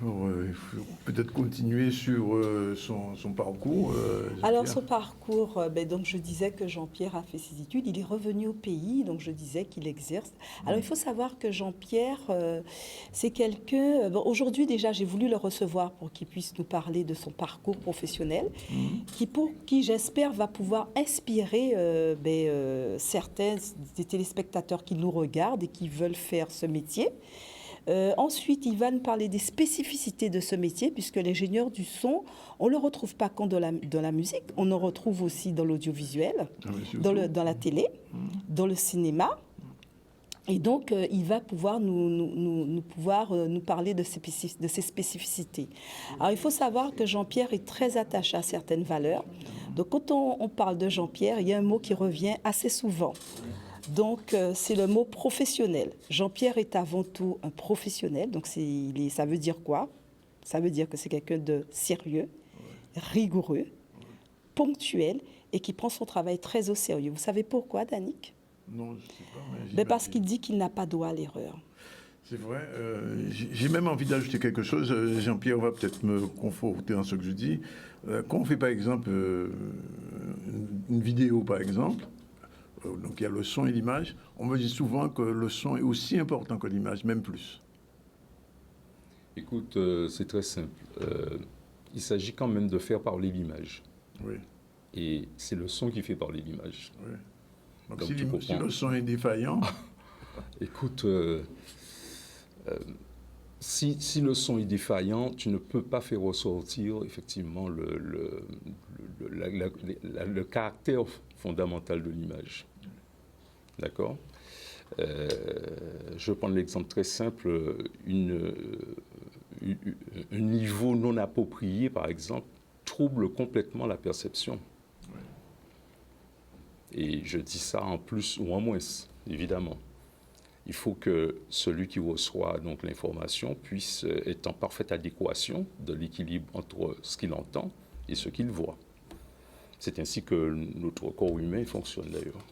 Alors, il faut peut-être continuer sur son parcours. Alors, son parcours, donc je disais que Jean-Pierre a fait ses études, il est revenu au pays, donc je disais qu'il exerce. Alors, il faut savoir que Jean-Pierre, c'est quelqu'un... aujourd'hui, déjà, j'ai voulu le recevoir pour qu'il puisse nous parler de son parcours professionnel, qui j'espère, va pouvoir inspirer certains des téléspectateurs qui nous regardent et qui veulent faire ce métier. Ensuite, il va nous parler des spécificités de ce métier, puisque l'ingénieur du son, on ne le retrouve pas qu'en dans la musique, on le retrouve aussi dans l'audiovisuel, dans la télé, dans le cinéma. Et donc, il va pouvoir nous parler de ces spécificités. Alors, il faut savoir que Jean-Pierre est très attaché à certaines valeurs. Donc, quand on parle de Jean-Pierre, il y a un mot qui revient assez souvent. Donc, c'est le mot professionnel. Jean-Pierre est avant tout un professionnel. Donc, ça veut dire quoi? Ça veut dire que c'est quelqu'un de sérieux, rigoureux, ponctuel et qui prend son travail très au sérieux. Vous savez pourquoi, Danick? Non, je ne sais pas. Mais parce qu'il dit qu'il n'a pas droit à l'erreur. C'est vrai. J'ai même envie d'ajouter quelque chose. Jean-Pierre va peut-être me conforter dans ce que je dis. Quand on fait, par exemple, une vidéo, par exemple, donc il y a le son et l'image, on me dit souvent que le son est aussi important que l'image, même plus. Écoute, c'est très simple. Il s'agit quand même de faire parler l'image. Oui. Et c'est le son qui fait parler l'image. Oui. Donc si le son est défaillant... Écoute, si le son est défaillant, tu ne peux pas faire ressortir effectivement le caractère fondamental de l'image. D'accord ? Je vais prendre l'exemple très simple, un niveau non approprié, par exemple, trouble complètement la perception. Et je dis ça en plus ou en moins, évidemment. Il faut que celui qui reçoit donc l'information puisse être en parfaite adéquation de l'équilibre entre ce qu'il entend et ce qu'il voit. C'est ainsi que notre corps humain fonctionne d'ailleurs.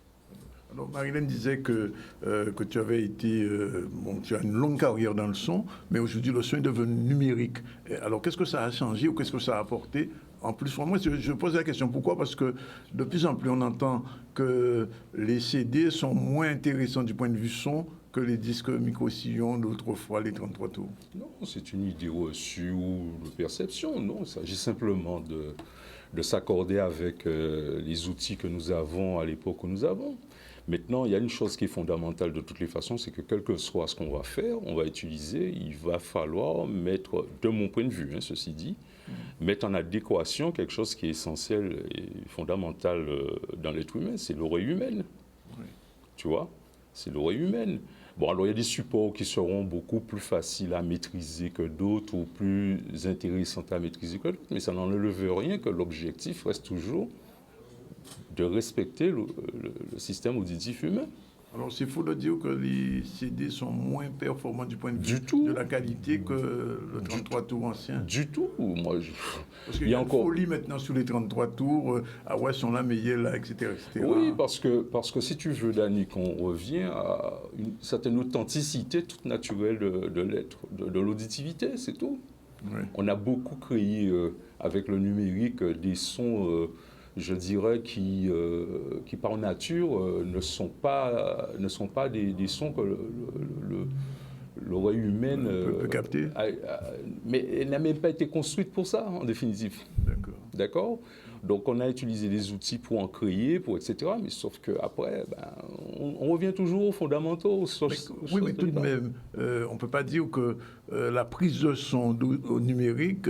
Alors, Marilène disait que tu avais été... tu as une longue carrière dans le son, mais aujourd'hui, le son est devenu numérique. Alors, qu'est-ce que ça a changé ou qu'est-ce que ça a apporté? En plus, moi, je pose la question. Pourquoi? Parce que de plus en plus, on entend que les CD sont moins intéressants du point de vue son que les disques micro-sillons d'autrefois, les 33 tours. Non, c'est une idée reçue ou de perception. Non, il s'agit simplement de s'accorder avec les outils que nous avons à l'époque où nous avons. Maintenant, il y a une chose qui est fondamentale de toutes les façons, c'est que quel que soit ce qu'on va faire, on va utiliser, il va falloir mettre, de mon point de vue, ceci dit, mettre en adéquation quelque chose qui est essentiel et fondamental dans l'être humain, c'est l'oreille humaine. Oui. Tu vois, c'est l'oreille humaine. Bon, alors il y a des supports qui seront beaucoup plus faciles à maîtriser que d'autres ou plus intéressants à maîtriser que d'autres, mais ça n'enlève rien que l'objectif reste toujours de respecter le système auditif humain. Alors, c'est faux de dire que les CD sont moins performants du point de vue de la qualité que le 33 tours ancien. Du tout. Moi, parce qu'il y a encore une folie maintenant sur les 33 tours. Ah ouais, sont là, mais il y a là, etc., etc. Oui, parce que si tu veux, Dani, qu'on revient à une certaine authenticité toute naturelle de l'être, de l'auditivité, c'est tout. Oui. On a beaucoup créé avec le numérique des sons... je dirais, qui par nature ne sont pas des sons que l'oreille humaine peut capter. Mais elle n'a même pas été construite pour ça, en définitive. D'accord. Donc, on a utilisé des outils pour en créer, etc. Mais sauf qu'après, on revient toujours aux fondamentaux. Oui, mais tout de même, on ne peut pas dire que la prise de son au numérique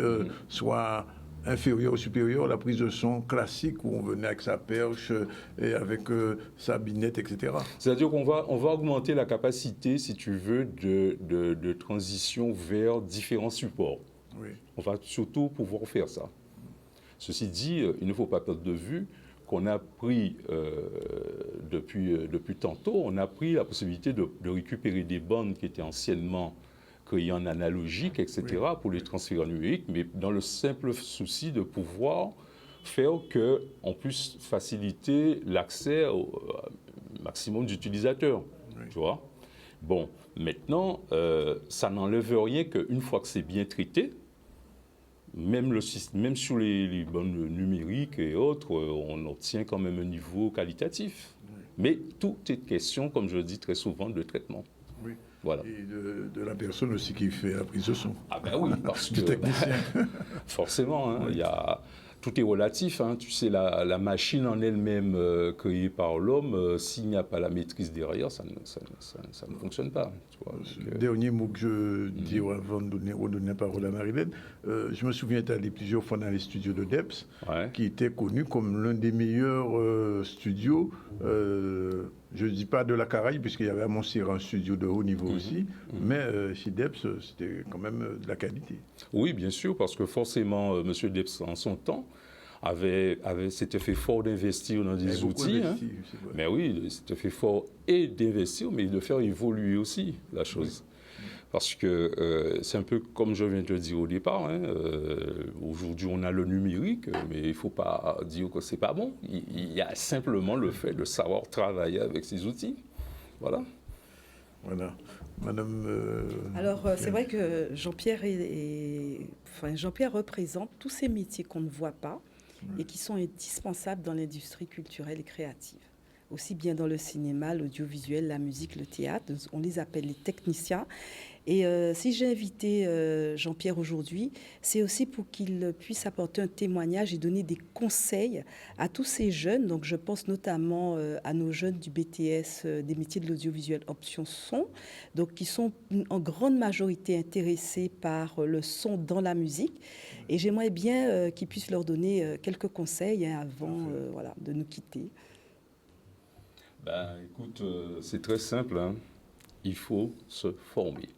soit... inférieur ou supérieur à la prise de son classique où on venait avec sa perche et avec sa binette, etc. C'est-à-dire qu'on va augmenter la capacité, si tu veux, de transition vers différents supports. Oui. On va surtout pouvoir faire ça. Ceci dit, il ne faut pas perdre de vue qu'on a pris, depuis tantôt, on a pris la possibilité de récupérer des bandes qui étaient anciennement créés en analogique, etc., oui, pour les transférer en numérique, mais dans le simple souci de pouvoir faire qu'on puisse faciliter l'accès au maximum d'utilisateurs. Oui. Tu vois? Bon, maintenant, ça n'enlève rien qu'une fois que c'est bien traité, même sur les bandes numériques et autres, on obtient quand même un niveau qualitatif. Oui. Mais tout est question, comme je le dis très souvent, de traitement. Oui. Voilà. Et de la personne aussi qui fait la prise de son. Ah ben oui, parce que forcément, hein, oui, tout est relatif. Hein, tu sais, la machine en elle-même créée par l'homme, s'il n'y a pas la maîtrise derrière, ça ne fonctionne pas. Tu vois, donc, dernier mot que je dis avant de redonner la parole à Marilène, je me souviens d'être allé plusieurs fois dans les studios de DEPS, ouais, qui était connu comme l'un des meilleurs studios. Je ne dis pas de la Caraïbe, puisqu'il y avait à Montserrat un studio de haut niveau aussi, mais chez DEPS, c'était quand même de la qualité. Oui, bien sûr, parce que forcément, M. DEPS, en son temps, s'était fait fort d'investir dans des outils. Investi, hein. Mais oui, s'était fait fort et d'investir, mais de faire évoluer aussi la chose. Oui. Parce que c'est un peu comme je viens de le dire au départ, hein, aujourd'hui on a le numérique, mais il ne faut pas dire que ce n'est pas bon. Il y a simplement le fait de savoir travailler avec ces outils. Voilà. Voilà. Madame... Alors, c'est vrai que Jean-Pierre Jean-Pierre représente tous ces métiers qu'on ne voit pas et qui sont indispensables dans l'industrie culturelle et créative. Aussi bien dans le cinéma, l'audiovisuel, la musique, le théâtre, on les appelle les techniciens. Et si j'ai invité Jean-Pierre aujourd'hui, c'est aussi pour qu'il puisse apporter un témoignage et donner des conseils à tous ces jeunes. Donc je pense notamment à nos jeunes du BTS des métiers de l'audiovisuel option son, donc qui sont en grande majorité intéressés par le son dans la musique. Et j'aimerais bien qu'il puisse leur donner quelques conseils avant de nous quitter. Écoute, c'est très simple, hein. Il faut se former,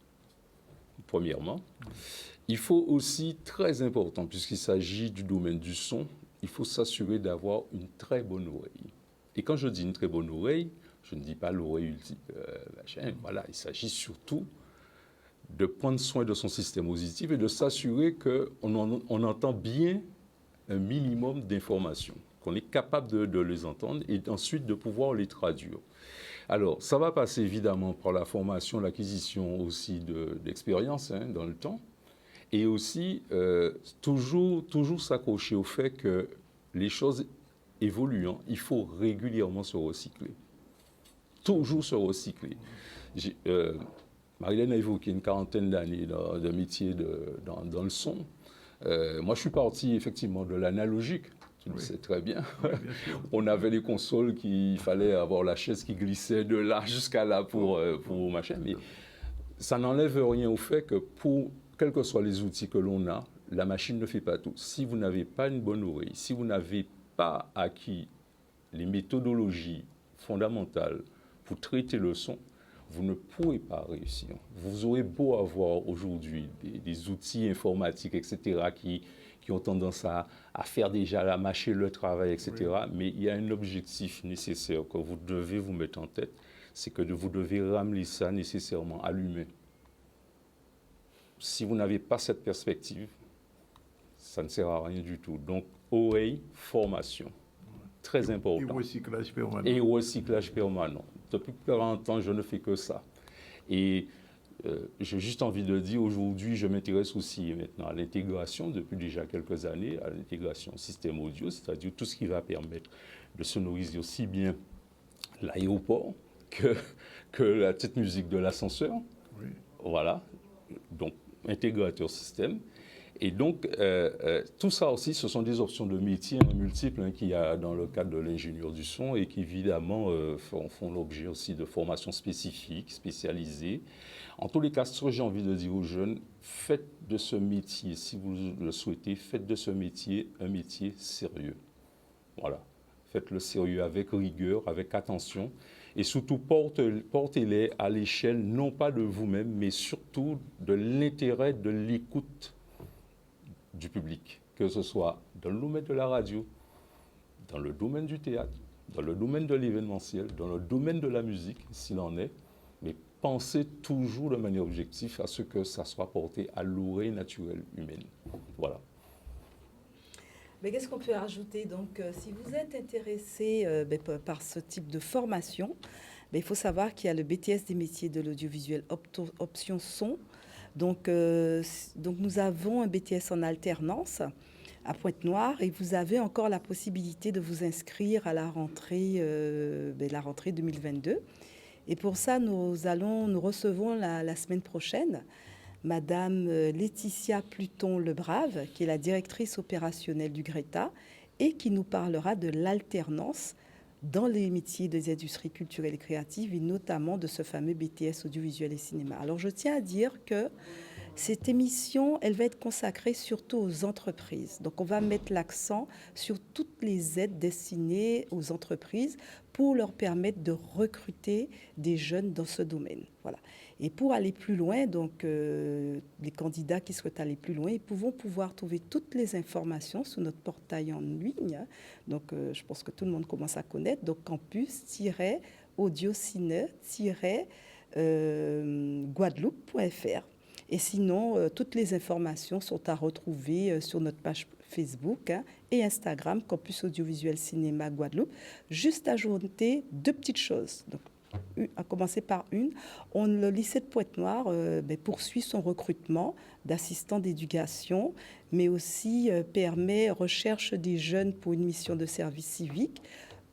premièrement. Il faut aussi, très important, puisqu'il s'agit du domaine du son, il faut s'assurer d'avoir une très bonne oreille. Et quand je dis une très bonne oreille, je ne dis pas l'oreille ultime. Voilà, il s'agit surtout de prendre soin de son système auditif et de s'assurer qu'on entend bien un minimum d'informations, qu'on est capable de les entendre et ensuite de pouvoir les traduire. Alors, ça va passer évidemment par la formation, l'acquisition aussi d'expérience dans le temps, et aussi toujours s'accrocher au fait que les choses évoluent. Il faut régulièrement se recycler. Toujours se recycler. Marilène a évoqué une quarantaine d'années de métier dans le son. Moi, je suis parti effectivement de l'analogique. Tu le sais très bien. On avait les consoles il fallait avoir la chaise qui glissait de là jusqu'à là pour machin. Mais ça n'enlève rien au fait que quels que soient les outils que l'on a, la machine ne fait pas tout. Si vous n'avez pas une bonne oreille, si vous n'avez pas acquis les méthodologies fondamentales pour traiter le son, vous ne pourrez pas réussir. Vous aurez beau avoir aujourd'hui des outils informatiques, etc., qui ont tendance à faire déjà, à mâcher le travail, etc. Oui. Mais il y a un objectif nécessaire que vous devez vous mettre en tête, c'est que vous devez ramener ça nécessairement à l'humain. Si vous n'avez pas cette perspective, ça ne sert à rien du tout. Donc, oreille, formation. Très important. Et recyclage permanent. Et recyclage permanent. Depuis 40 ans, je ne fais que ça. Et j'ai juste envie de dire, aujourd'hui, je m'intéresse aussi maintenant à l'intégration, depuis déjà quelques années, à l'intégration système audio, c'est-à-dire tout ce qui va permettre de sonoriser aussi bien l'aéroport que la petite musique de l'ascenseur. Oui. Voilà. Donc, intégrateur système. Et donc, tout ça aussi, ce sont des options de métier multiples qu'il y a dans le cadre de l'ingénieur du son et qui, évidemment, font l'objet aussi de formations spécifiques, spécialisées. En tous les cas, ce que j'ai envie de dire aux jeunes, faites de ce métier, si vous le souhaitez, faites de ce métier un métier sérieux. Voilà. Faites-le sérieux avec rigueur, avec attention. Et surtout, portez-les à l'échelle, non pas de vous-même, mais surtout de l'intérêt de l'écoute du public, que ce soit dans le domaine de la radio, dans le domaine du théâtre, dans le domaine de l'événementiel, dans le domaine de la musique, s'il en est, mais pensez toujours de manière objective à ce que ça soit porté à l'oreille naturelle humaine. Voilà. Mais qu'est-ce qu'on peut ajouter? Donc, si vous êtes intéressé par ce type de formation, il faut savoir qu'il y a le BTS des métiers de l'audiovisuel option son. Donc, nous avons un BTS en alternance à Pointe-Noire et vous avez encore la possibilité de vous inscrire à la rentrée 2022. Et pour ça, nous recevons la semaine prochaine Madame Laetitia Pluton-Lebrave, qui est la directrice opérationnelle du GRETA et qui nous parlera de l'alternance dans les métiers des industries culturelles et créatives et notamment de ce fameux BTS audiovisuel et cinéma. Alors, je tiens à dire que cette émission, elle va être consacrée surtout aux entreprises. Donc, on va mettre l'accent sur toutes les aides destinées aux entreprises pour leur permettre de recruter des jeunes dans ce domaine. Voilà. Et pour aller plus loin, donc les candidats qui souhaitent aller plus loin, ils vont pouvoir trouver toutes les informations sur notre portail en ligne. Donc, je pense que tout le monde commence à connaître. Donc, campus-audiocine-guadeloupe.fr. Et sinon, toutes les informations sont à retrouver sur notre page Facebook et Instagram, Campus Audiovisuel Cinéma Guadeloupe. Juste ajouter 2 petites choses. Donc, à commencer par le lycée de Pointe-Noire poursuit son recrutement d'assistants d'éducation, mais aussi recherche des jeunes pour une mission de service civique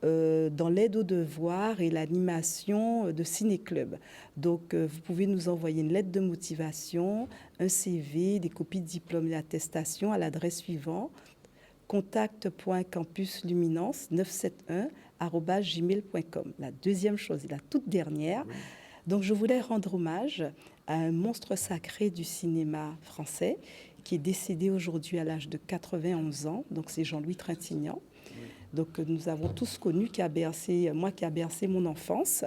dans l'aide aux devoirs et l'animation de ciné-club. Donc, vous pouvez nous envoyer une lettre de motivation, un CV, des copies de diplôme et attestation à l'adresse suivante, contact.campusluminance971@gmail.com. La deuxième chose, et la toute dernière, donc je voulais rendre hommage à un monstre sacré du cinéma français qui est décédé aujourd'hui à l'âge de 91 ans, donc c'est Jean-Louis Trintignant. Donc nous avons tous connu, qui a bercé mon enfance.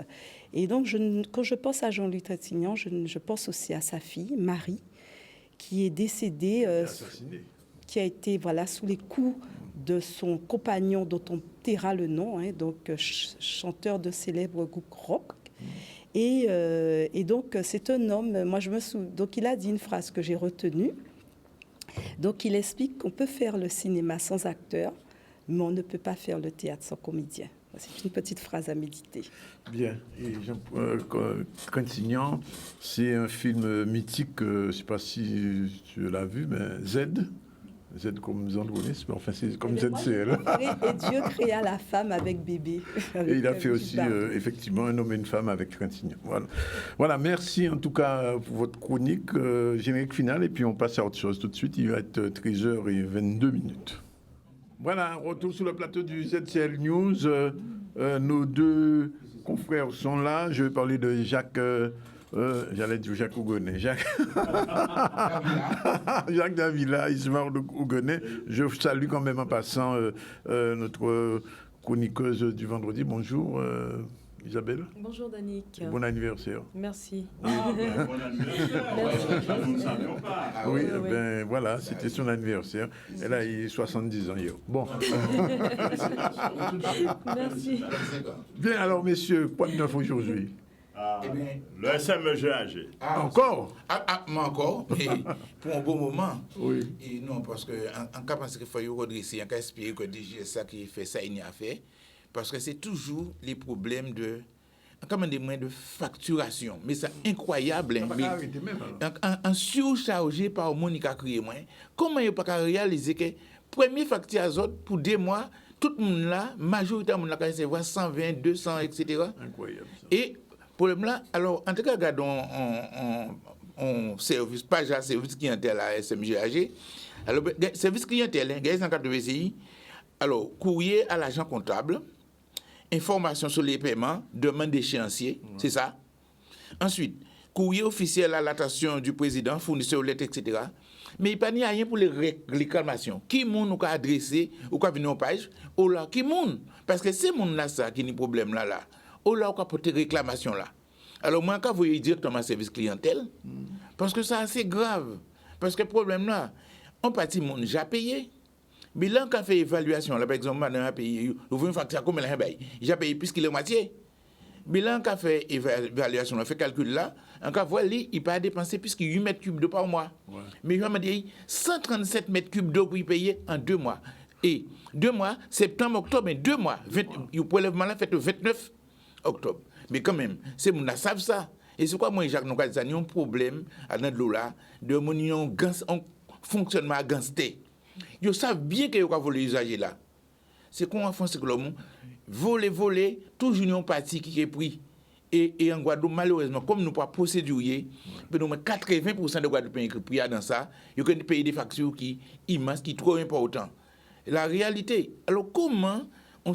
Et donc quand je pense à Jean-Louis Trintignant, je pense aussi à sa fille, Marie, qui est décédée, qui a été sous les coups de son compagnon dont on taira le nom, donc chanteur de célèbre groupe rock. Et donc c'est un homme, donc il a dit une phrase que j'ai retenue. Donc il explique qu'on peut faire le cinéma sans acteur, mais on ne peut pas faire le théâtre sans comédien. C'est une petite phrase à méditer. Bien. Et Trintignant, c'est un film mythique, je ne sais pas si tu l'as vu, mais Z comme Zandronis, mais enfin c'est comme ZCL. Et Dieu créa la femme avec bébé. Et il a fait aussi effectivement un homme et une femme avec Trintignant. Voilà, merci en tout cas pour votre chronique générique finale, et puis on passe à autre chose tout de suite. Il va être 13h22. Voilà, retour sur le plateau du ZCL News. Nos deux confrères sont là. Je vais parler de Jacques. J'allais dire Jacques Ougonnet. Jacques Davila, Ismaël Ougonnet. Je salue quand même en passant notre chroniqueuse du vendredi. Bonjour Isabelle. Bonjour Danick. Bon anniversaire. Merci. Bon anniversaire. Nous ne savions pas. Oui, ben voilà, c'était son anniversaire. Elle a eu 70 ans hier. Bon. Merci. Bien, alors messieurs, quoi de neuf aujourd'hui? Le SMGAG. Encore? Encore, pour un bon moment. Oui. Et non, parce qu'en cas, parce qu'il faut y redresser, en cas, espérer que DG, ça qui fait ça, il n'y a fait. Parce que c'est toujours les problèmes de facturation. Mais c'est incroyable. En surchargé par Monica créé moins. Comment il n'y a pas réaliser que premier facture à autres pour 2 mois, tout le monde là, majoritairement, on a recevoir 120, 200, etc. Incroyable. Et problème là, alors, en tout cas, regardons en service, page à service clientèle à SMGAG. Alors, service clientèle, il y a 180 VCI. Alors, courrier à l'agent comptable, information sur les paiements, demande d'échéancier, c'est ça. Ensuite, courrier officiel à l'attention du président, fournisseur lettre, etc. Mais il n'y a rien pour les réclamations. Qui moun nous a adressé, ou quoi venir en page, ou là, qui moun? Parce que c'est moun là, ça, qui est le problème là. Ou là, on a porté réclamation là. Alors, moi, quand vous voyez directement service clientèle, parce que c'est assez grave. Parce que le problème là, on partit moun déjà payé. Mais là, quand on fait évaluation, là, par exemple, madame a payé, vous une facture, combien elle a payé? J'ai payé plus qu'il est moitié. Mais là, quand on fait évaluation, on fait calcul là, on va voir, il ne peut pas dépenser plus que 8 mètres cubes d'eau par mois. Ouais. Mais je me dis, 137 mètres cubes d'eau pour y payer en 2 mois. Et 2 mois, septembre, octobre, et 2 mois. Le prélèvement là fait le 29 octobre. Mais quand même, c'est mon savent ça. Et c'est quoi, moi, Jacques, nous avons un problème à l'eau là, de mon fonctionnement gansté. Ils savent bien que vous avez volé les usagers là. C'est qu'on en France, que l'homme voler, toujours un parti qui est pris. Et en Guadeloupe, malheureusement, comme nous ne pouvons pas procédurer, nous avons 80% de Guadeloupéens qui pris dans ça, ils ont payer des factures qui immenses, qui sont trop importantes. La réalité, alors comment on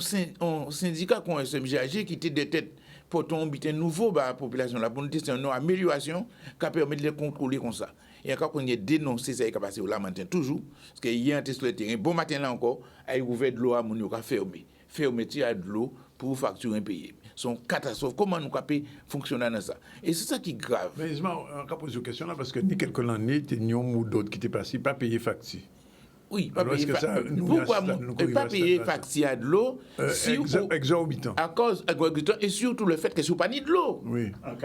syndicat comme SMGAG qui était de tête pour tomber nouveau la population, la bonne c'est une amélioration qui permet de les contrôler comme ça. Et quand on a dénoncé ça, il a passé au matin toujours, parce qu'il y a un test sur le terrain. Bon matin là encore, il y a ouvert de l'eau à mon fermé. Fermeture à de l'eau pour facturer payer. C'est une catastrophe. Comment nous pouvons fonctionner dans ça? Et c'est ça qui est grave. Mais on va poser une question là, parce que ni quelques années, il y a ou d'autres qui étaient passés, pas payer facture. Oui, pas payer facture. Pourquoi pas payer facture à de l'eau exorbitant. À cause exorbitant et surtout le fait que c'est pas ni de l'eau. Oui. En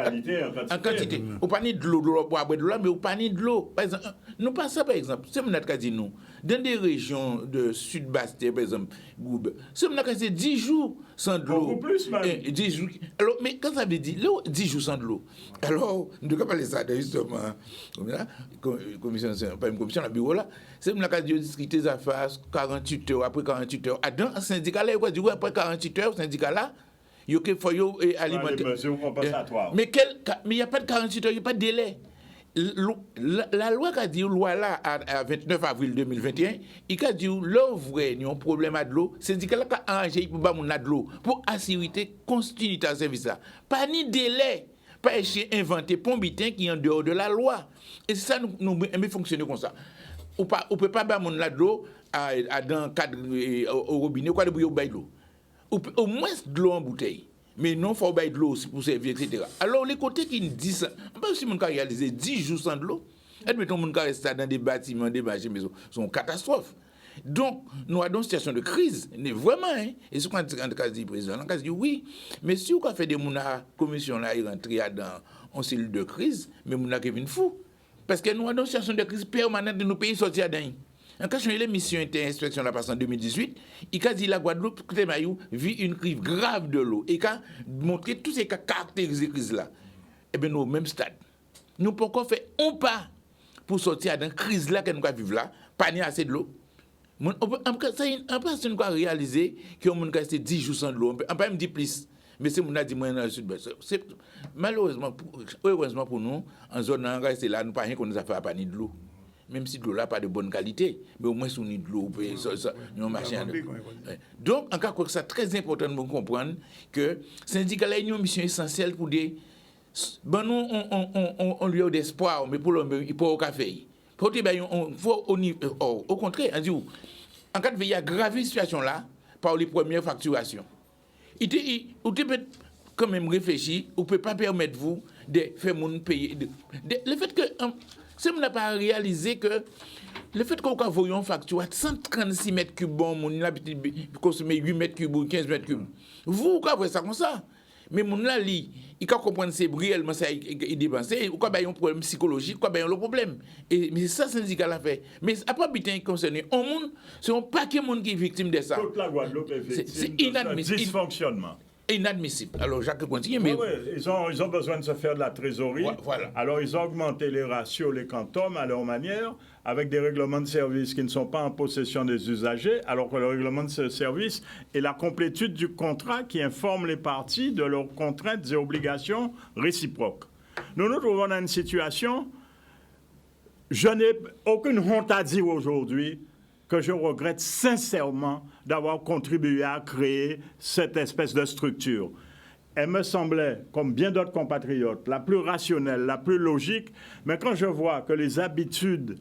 quantité. Ou pas ni de l'eau, boire de l'eau, mais ou pas ni de l'eau. Par exemple, nous pas ça par exemple. C'est mon cas dit nous. Dans des régions de Sud-Bastille, par exemple, c'est mon cas c'est 10 jours sans de l'eau. Beaucoup plus même. 10 jours. Alors, mais quand ça veut dire 10 jours sans de l'eau. Alors, nous devons parler ça justement, commission, pas une commission, la bureau là. C'est mon cas de discuter des affaires 48 heures, après 48 heures. Un syndicat là, il dit après 48 heures, syndicat là, il faut alimenter. Mais il n'y a pas de 48 heures, il n'y a pas de délai. La loi qui a dit, loi là, à 29 avril 2021, il a dit, l'ouvre, il y a un problème à de l'eau, c'est dit qu'elle a arrangé pour pas de l'eau, pour assurer continuité à service là. Pas ni délai, pas essayer d'inventer pombitin qui est en dehors de la loi. Et c'est ça, nous aimons fonctionner comme ça. On ne peut pas avoir de l'eau dans cadre au robinet, quoi de bouillon bail l'eau. Au moins de l'eau en bouteille. Mais non, il faut bail de l'eau aussi pour servir, etc. Alors, les côtés qui disent ça, on peut aussi réaliser 10 jours sans de l'eau. Admettons, on reste dans des bâtiments, des machines, mais c'est une catastrophe. Donc, nous avons une situation de crise, vraiment. Hein? Et ce qu'on a dit, le président, on a dit oui, mais si on a fait des commissions là, ils rentrent dans une cellule de crise, mais on a Kevin fou. Parce que nous avons une situation de crise permanente de nos pays sortis à Daï. En cas de l'émission Inter-Inspection la passe en 2018, il a dit la Guadeloupe, vit une crise grave de l'eau. Et il a montré tous ces cas caractérisés de crise là. Eh bien, nous, au même stade. Nous pouvons encore faire un pas pour sortir de la crise là que nous vivons là, pas ni assez de l'eau. On peut réaliser qu'on a resté 10 jours sans de l'eau. On peut même dire plus. Mais c'est mon a dit moi dans le sud-ouest. Malheureusement, heureusement pour nous, en zone où rester là, nous pas rien qu'on nous a fait à panier de l'eau. Même si de l'eau là pas de bonne qualité, mais au moins on a de l'eau, nous machin. Donc encore que c'est très important de comprendre que syndicat là une mission essentielle pour des nous on lui a d'espoir, mais pour l'homme il peut au café. Au contraire, on dit, en cas de veille aggraver la situation là, par les premières facturations, vous peut quand même réfléchir, vous ne pouvez pas permettre vous de faire mon payer. Le fait que, si vous n'avez pas réalisé que, le fait qu'on voit une facture à 136 mètres cubes, bon, on a consommé 8 mètres cubes ou 15 mètres cubes, vous voyez ça comme ça. Mais mon là, il faut comprendre c'est réellement ça il dépense. Ou quoi un problème psychologique, quoi le problème. Et mais ça syndicat l'a fait. Mais après bien concerné, on monde c'est un paquet de monde qui est victime de ça. Toute la Guadeloupe est victime. C'est inadmissible. Dysfonctionnement. Inadmissible. Alors Jacques continue mais ils ont besoin de se faire de la trésorerie. Voilà. Alors ils ont augmenté les ratios, les quantums à leur manière, avec des règlements de service qui ne sont pas en possession des usagers, alors que le règlement de service est la complétude du contrat qui informe les parties de leurs contraintes et obligations réciproques. Nous nous trouvons dans une situation, je n'ai aucune honte à dire aujourd'hui que je regrette sincèrement d'avoir contribué à créer cette espèce de structure. Elle me semblait, comme bien d'autres compatriotes, la plus rationnelle, la plus logique, mais quand je vois que les habitudes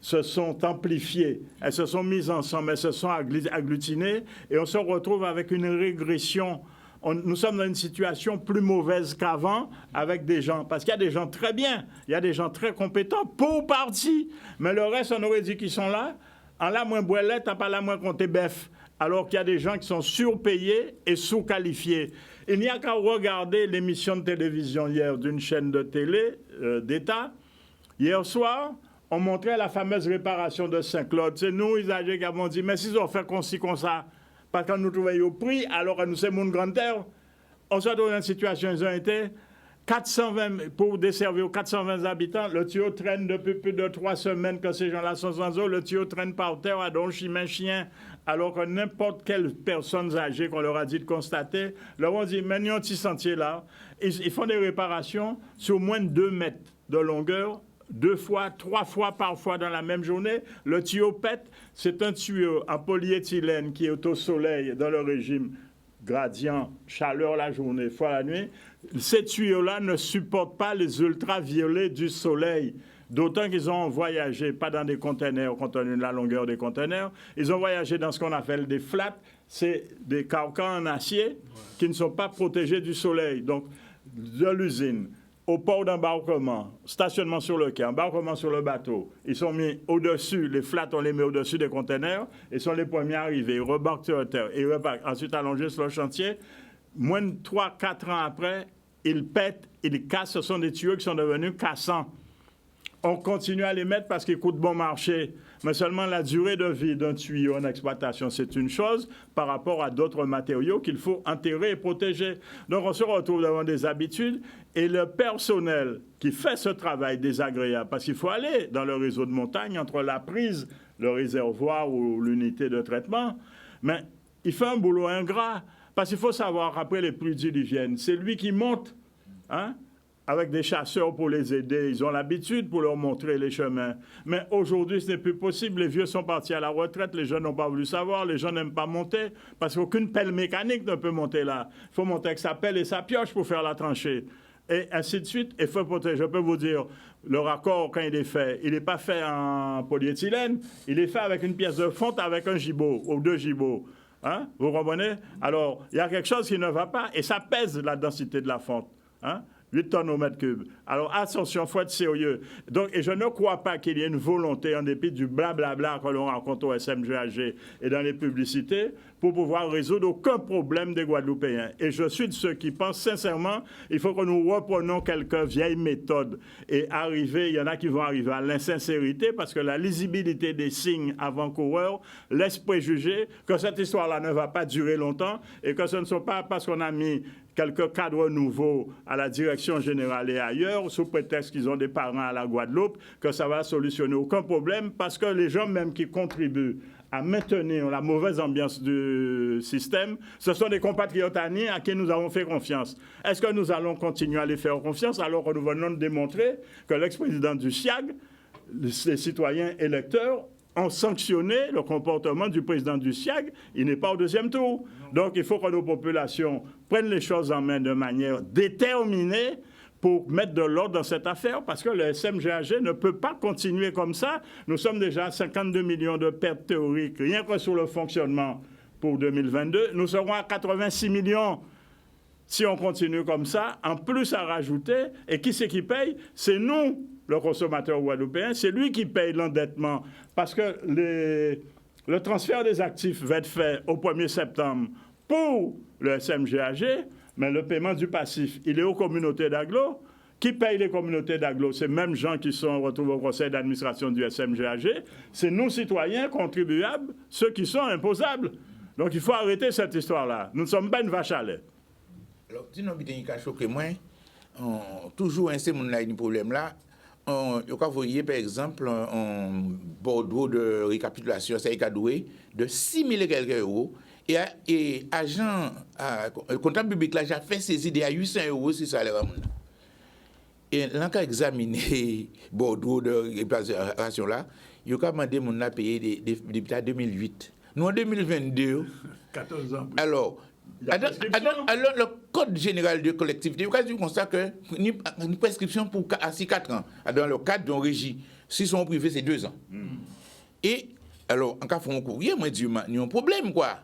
se sont amplifiées, elles se sont mises ensemble, elles se sont agglutinées, et on se retrouve avec une régression. Nous sommes dans une situation plus mauvaise qu'avant avec des gens, parce qu'il y a des gens très bien, il y a des gens très compétents, pour partie, mais le reste, on aurait dit qu'ils sont là. En la moins boilette, t'as pas la moins compté bœuf. Alors qu'il y a des gens qui sont surpayés et sous-qualifiés. Il n'y a qu'à regarder l'émission de télévision hier d'une chaîne de télé d'État. Hier soir, on montrait la fameuse réparation de Saint-Claude. C'est nous, usagers, qui avons dit, mais s'ils ont fait comme ça, parce qu'on nous trouvait au prix, alors que nous sommes une grande terre, on se retrouve dans une situation, ils ont été 420, pour desservir 420 habitants, le tuyau traîne depuis plus de 3 semaines que ces gens-là sont sans eau. Le tuyau traîne par terre à don chien, alors que n'importe quelle personne âgée qu'on leur a dit de constater, leur ont dit, maintenant, petit sentier là, ils font des réparations sur moins de 2 mètres de longueur, 2 fois, 3 fois parfois dans la même journée. Le tuyau pète, c'est un tuyau en polyéthylène qui est au soleil dans le régime gradient, chaleur la journée, fois la nuit. Ces tuyaux-là ne supportent pas les ultraviolets du soleil. D'autant qu'ils ont voyagé, pas dans des containers, compte tenu de la longueur des containers, ils ont voyagé dans ce qu'on appelle des flats, c'est des carcans en acier qui ne sont pas protégés du soleil. Donc, de l'usine au port d'embarquement, stationnement sur le quai, embarquement sur le bateau, ils sont mis au-dessus, les flats, on les met au-dessus des containers, ils sont les premiers arrivés, ils rebarquent sur terre, ils rebarquent, ensuite allongés sur le chantier. Moins de 3-4 ans après, ils pètent, ils cassent, ce sont des tuyaux qui sont devenus cassants. On continue à les mettre parce qu'ils coûtent bon marché. Mais seulement la durée de vie d'un tuyau en exploitation, c'est une chose par rapport à d'autres matériaux qu'il faut enterrer et protéger. Donc on se retrouve devant des habitudes et le personnel qui fait ce travail désagréable, parce qu'il faut aller dans le réseau de montagne entre la prise, le réservoir ou l'unité de traitement, mais il fait un boulot ingrat. Parce qu'il faut savoir, après les pluies diluviennes, c'est lui qui monte, hein, avec des chasseurs pour les aider. Ils ont l'habitude pour leur montrer les chemins. Mais aujourd'hui, ce n'est plus possible. Les vieux sont partis à la retraite, les jeunes n'ont pas voulu savoir, les gens n'aiment pas monter, parce qu'aucune pelle mécanique ne peut monter là. Il faut monter avec sa pelle et sa pioche pour faire la tranchée. Et ainsi de suite. Il faut protéger. Je peux vous dire, le raccord, quand il est fait, il n'est pas fait en polyéthylène, il est fait avec une pièce de fonte avec un gibot ou 2 gibots. Hein? Vous comprenez? Alors, il y a quelque chose qui ne va pas et ça pèse la densité de la fonte. Hein? 8 tonnes au mètre cube. Alors, attention, il faut être sérieux. Donc, et je ne crois pas qu'il y ait une volonté, en dépit du blablabla que l'on rencontre au SMGAG et dans les publicités, pour pouvoir résoudre aucun problème des Guadeloupéens. Et je suis de ceux qui pensent sincèrement il faut que nous reprenons quelques vieilles méthodes et arriver, il y en a qui vont arriver à l'insincérité parce que la lisibilité des signes avant-coureurs laisse préjuger que cette histoire-là ne va pas durer longtemps et que ce ne sont pas parce qu'on a mis quelques cadres nouveaux à la direction générale et ailleurs, sous prétexte qu'ils ont des parents à la Guadeloupe, que ça va solutionner aucun problème, parce que les gens même qui contribuent à maintenir la mauvaise ambiance du système, ce sont des compatriotes à qui nous avons fait confiance. Est-ce que nous allons continuer à les faire confiance alors que nous venons de démontrer que l'ex-président du SIAG, les citoyens électeurs, ont sanctionné le comportement du président du SIAG, il n'est pas au deuxième tour. Donc il faut que nos populations prennent les choses en main de manière déterminée pour mettre de l'ordre dans cette affaire, parce que le SMGAG ne peut pas continuer comme ça. Nous sommes déjà à 52 millions de pertes théoriques, rien que sur le fonctionnement pour 2022. Nous serons à 86 millions si on continue comme ça, en plus à rajouter. Et qui c'est qui paye? C'est nous, le consommateur guadeloupéen, c'est lui qui paye l'endettement. Parce que le transfert des actifs va être fait au 1er septembre pour le SMGAG, mais le paiement du passif, il est aux communautés d'agglo. Qui paye les communautés d'agglo? Ces mêmes gens qui sont retrouvés au conseil d'administration du SMGAG. C'est nous, citoyens, contribuables, ceux qui sont imposables. Donc il faut arrêter cette histoire-là. Nous ne sommes pas une vache à lait. Alors, si nous avons choqué moins, toujours un problème là. Vous voyez par exemple un bordereau de récapitulation, c'est de 6 000 et quelques euros. Et agent comptable public là, j'ai fait saisir des 800 euros si ça l'air. Et là, quand examiner bordereau de réparation là, il a demandé mon a payé depuis 2008. Nous en 2022. 14 ans. Alors, le Code général de collectivité, vous avez constat que une prescription pour 4 ans, dans le cadre d'un régime, si sont privés, c'est 2 ans. Et alors, en cas de courrier, moi, il y a un problème, quoi.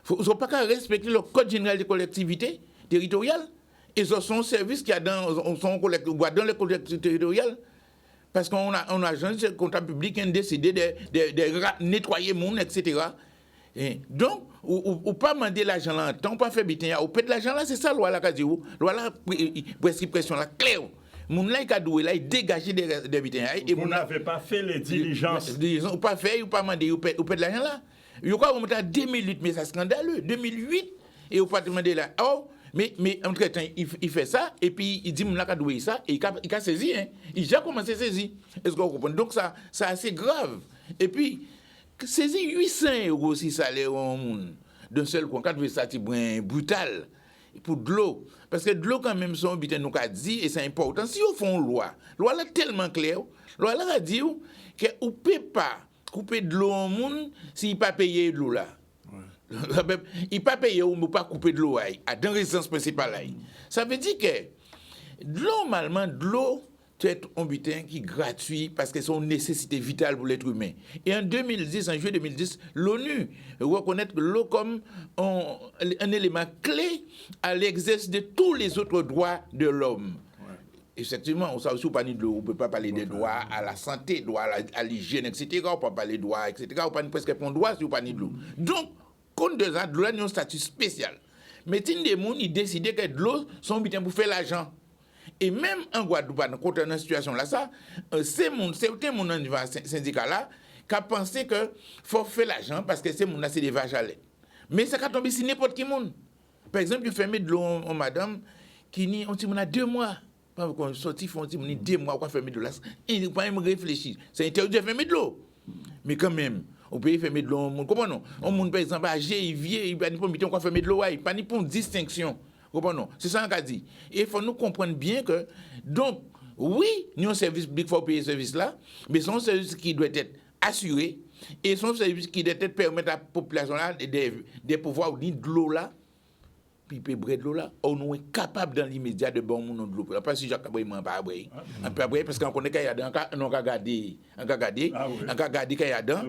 Il ne faut pas respecter le Code général de collectivité territoriale. Et ce sont services qui a dans les collectivités territoriales. Parce qu'on a un agent de comptable public qui a décidé de nettoyer le monde, etc. Et donc, ou pas demander l'argent là, tant pas fait bitin, ou peut-être l'argent là, c'est ça, loi là, qu'a loi là, prescription là, claire. Mon là, il a dégagé des bitins. Et vous n'avez pas fait les diligences. Ou pas fait, ou pas demandé, ou peut-être l'argent là. Il y a remonté à 2008, mais c'est scandaleux. 2008, et vous pas demander là. Oh, mais entre-temps, il fait ça, et puis il dit, mon là, qu'a doué ça, et il a saisi, hein. Il a déjà commencé à saisir. Est-ce que vous comprenez? Donc, ça, c'est assez grave. Et puis, saisir 800 euros si ça allait au monde d'un seul coup, quand ça c'est brutal pour de l'eau. Parce que de l'eau, quand même, son but, nous a dit, et c'est important, si on fait une loi là tellement claire, loi là a dit qu'on ne peut pas couper de l'eau au monde s'il ne pas payer de l'eau là. Ouais. Il ne pas payer ou ne pas couper de l'eau à dans résidence principale. Ça veut dire que normalement, de l'eau, c'est un butin qui est gratuit parce que c'est une nécessité vitale pour l'être humain. Et en 2010, en juillet 2010, l'ONU reconnaît l'eau comme un élément clé à l'exercice de tous les autres droits de l'homme. Ouais. Effectivement, on sait aussi pas de l'eau, on ne peut pas parler des droits à la santé, droits à l'hygiène, etc. On ne peut pas parler de droits, etc. On ne peut pas presque un droit si on pas de l'eau. Donc, compte de ça, de l'eau a un statut spécial. Mais il y a des gens qui décident que de l'eau, sont butin pour faire l'argent. Et même en Guadeloupe, quand on est dans une situation là, c'est un monde syndicat là qui a pensé qu'il faut faire l'argent parce que c'est des vaches à lait. Mais ça a tombé sur n'importe qui monde. Par exemple, il ferme de l'eau en madame qui dit on a 2 mois. Quand on sortit, on dit 2 mois, on va fermer de l'eau. Il ne faut pas même réfléchir. C'est interdit de fermer de l'eau. Mais quand même, on peut fermer de l'eau. Comment non? On monde, par exemple, âgé, il vient, il ne peut pas fermer de l'eau. Il n'y a pas de distinction. C'est ça qu'on a dit. Et il faut nous comprendre bien que, donc, oui, nous avons un service public, il faut payer ce service-là, mais c'est un service qui doit être assuré, et c'est un service qui doit être permettre à la population-là de pouvoir ni de l'eau là, piper bread de l'eau là, on est capable dans l'immédiat de bon monde de l'eau. Pas si Jacques Aboué m'a pas aboué. Un peu aboué parce qu'on connaît qu'il y a dans on a regardé qu'il y a dans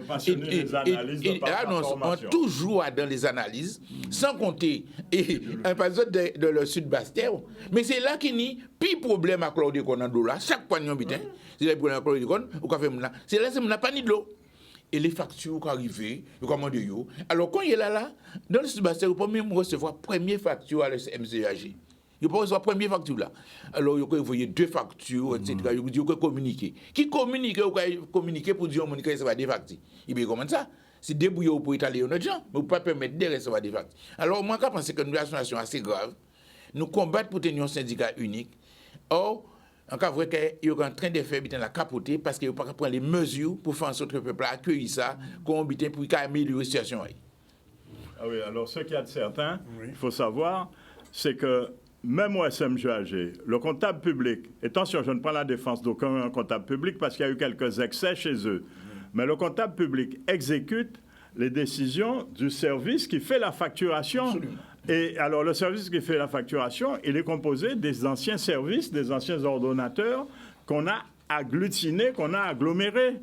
on toujours dans les analyses sans compter un par exemple de le sud Bastère, mais c'est là qu'il y a pire problème à Claude qu'on a de l'eau là, chaque pognon bitin, c'est le problème à Claude qu'on ou café là, c'est là c'est n'a pas ni de l'eau. Et les factures qui arrivent, vous commandez. Alors, quand il est là, dans le Sud-Bastère, vous pouvez même recevoir première facture à la MCAG. Vous pouvez recevoir première facture là. Alors, vous voyez deux factures, etc. Vous pouvez communiquer. Qui communique, vous pouvez communiquer pour dire que ça va des factures. Il bien comment ça? C'est débrouillé pour étaler notre gens, mais vous ne pouvez pas permettre de recevoir des factures. Alors, moi, je pense que nous avons une situation assez grave. Nous combattons pour tenir un syndicat unique. Or, en cas vrai qu'il est en train de faire la capoter parce qu'il ne peut pas prendre les mesures pour faire en sorte que le peuple accueille ça, pour améliorer la situation. Ah oui, alors ce qu'il y a de certain, il faut savoir, c'est que même au SMGAG, le comptable public, et attention, je ne prends la défense d'aucun comptable public parce qu'il y a eu quelques excès chez eux, mais le comptable public exécute les décisions du service qui fait la facturation. Absolument. Et alors, le service qui fait la facturation, il est composé des anciens services, des anciens ordonnateurs qu'on a agglutinés, qu'on a agglomérés.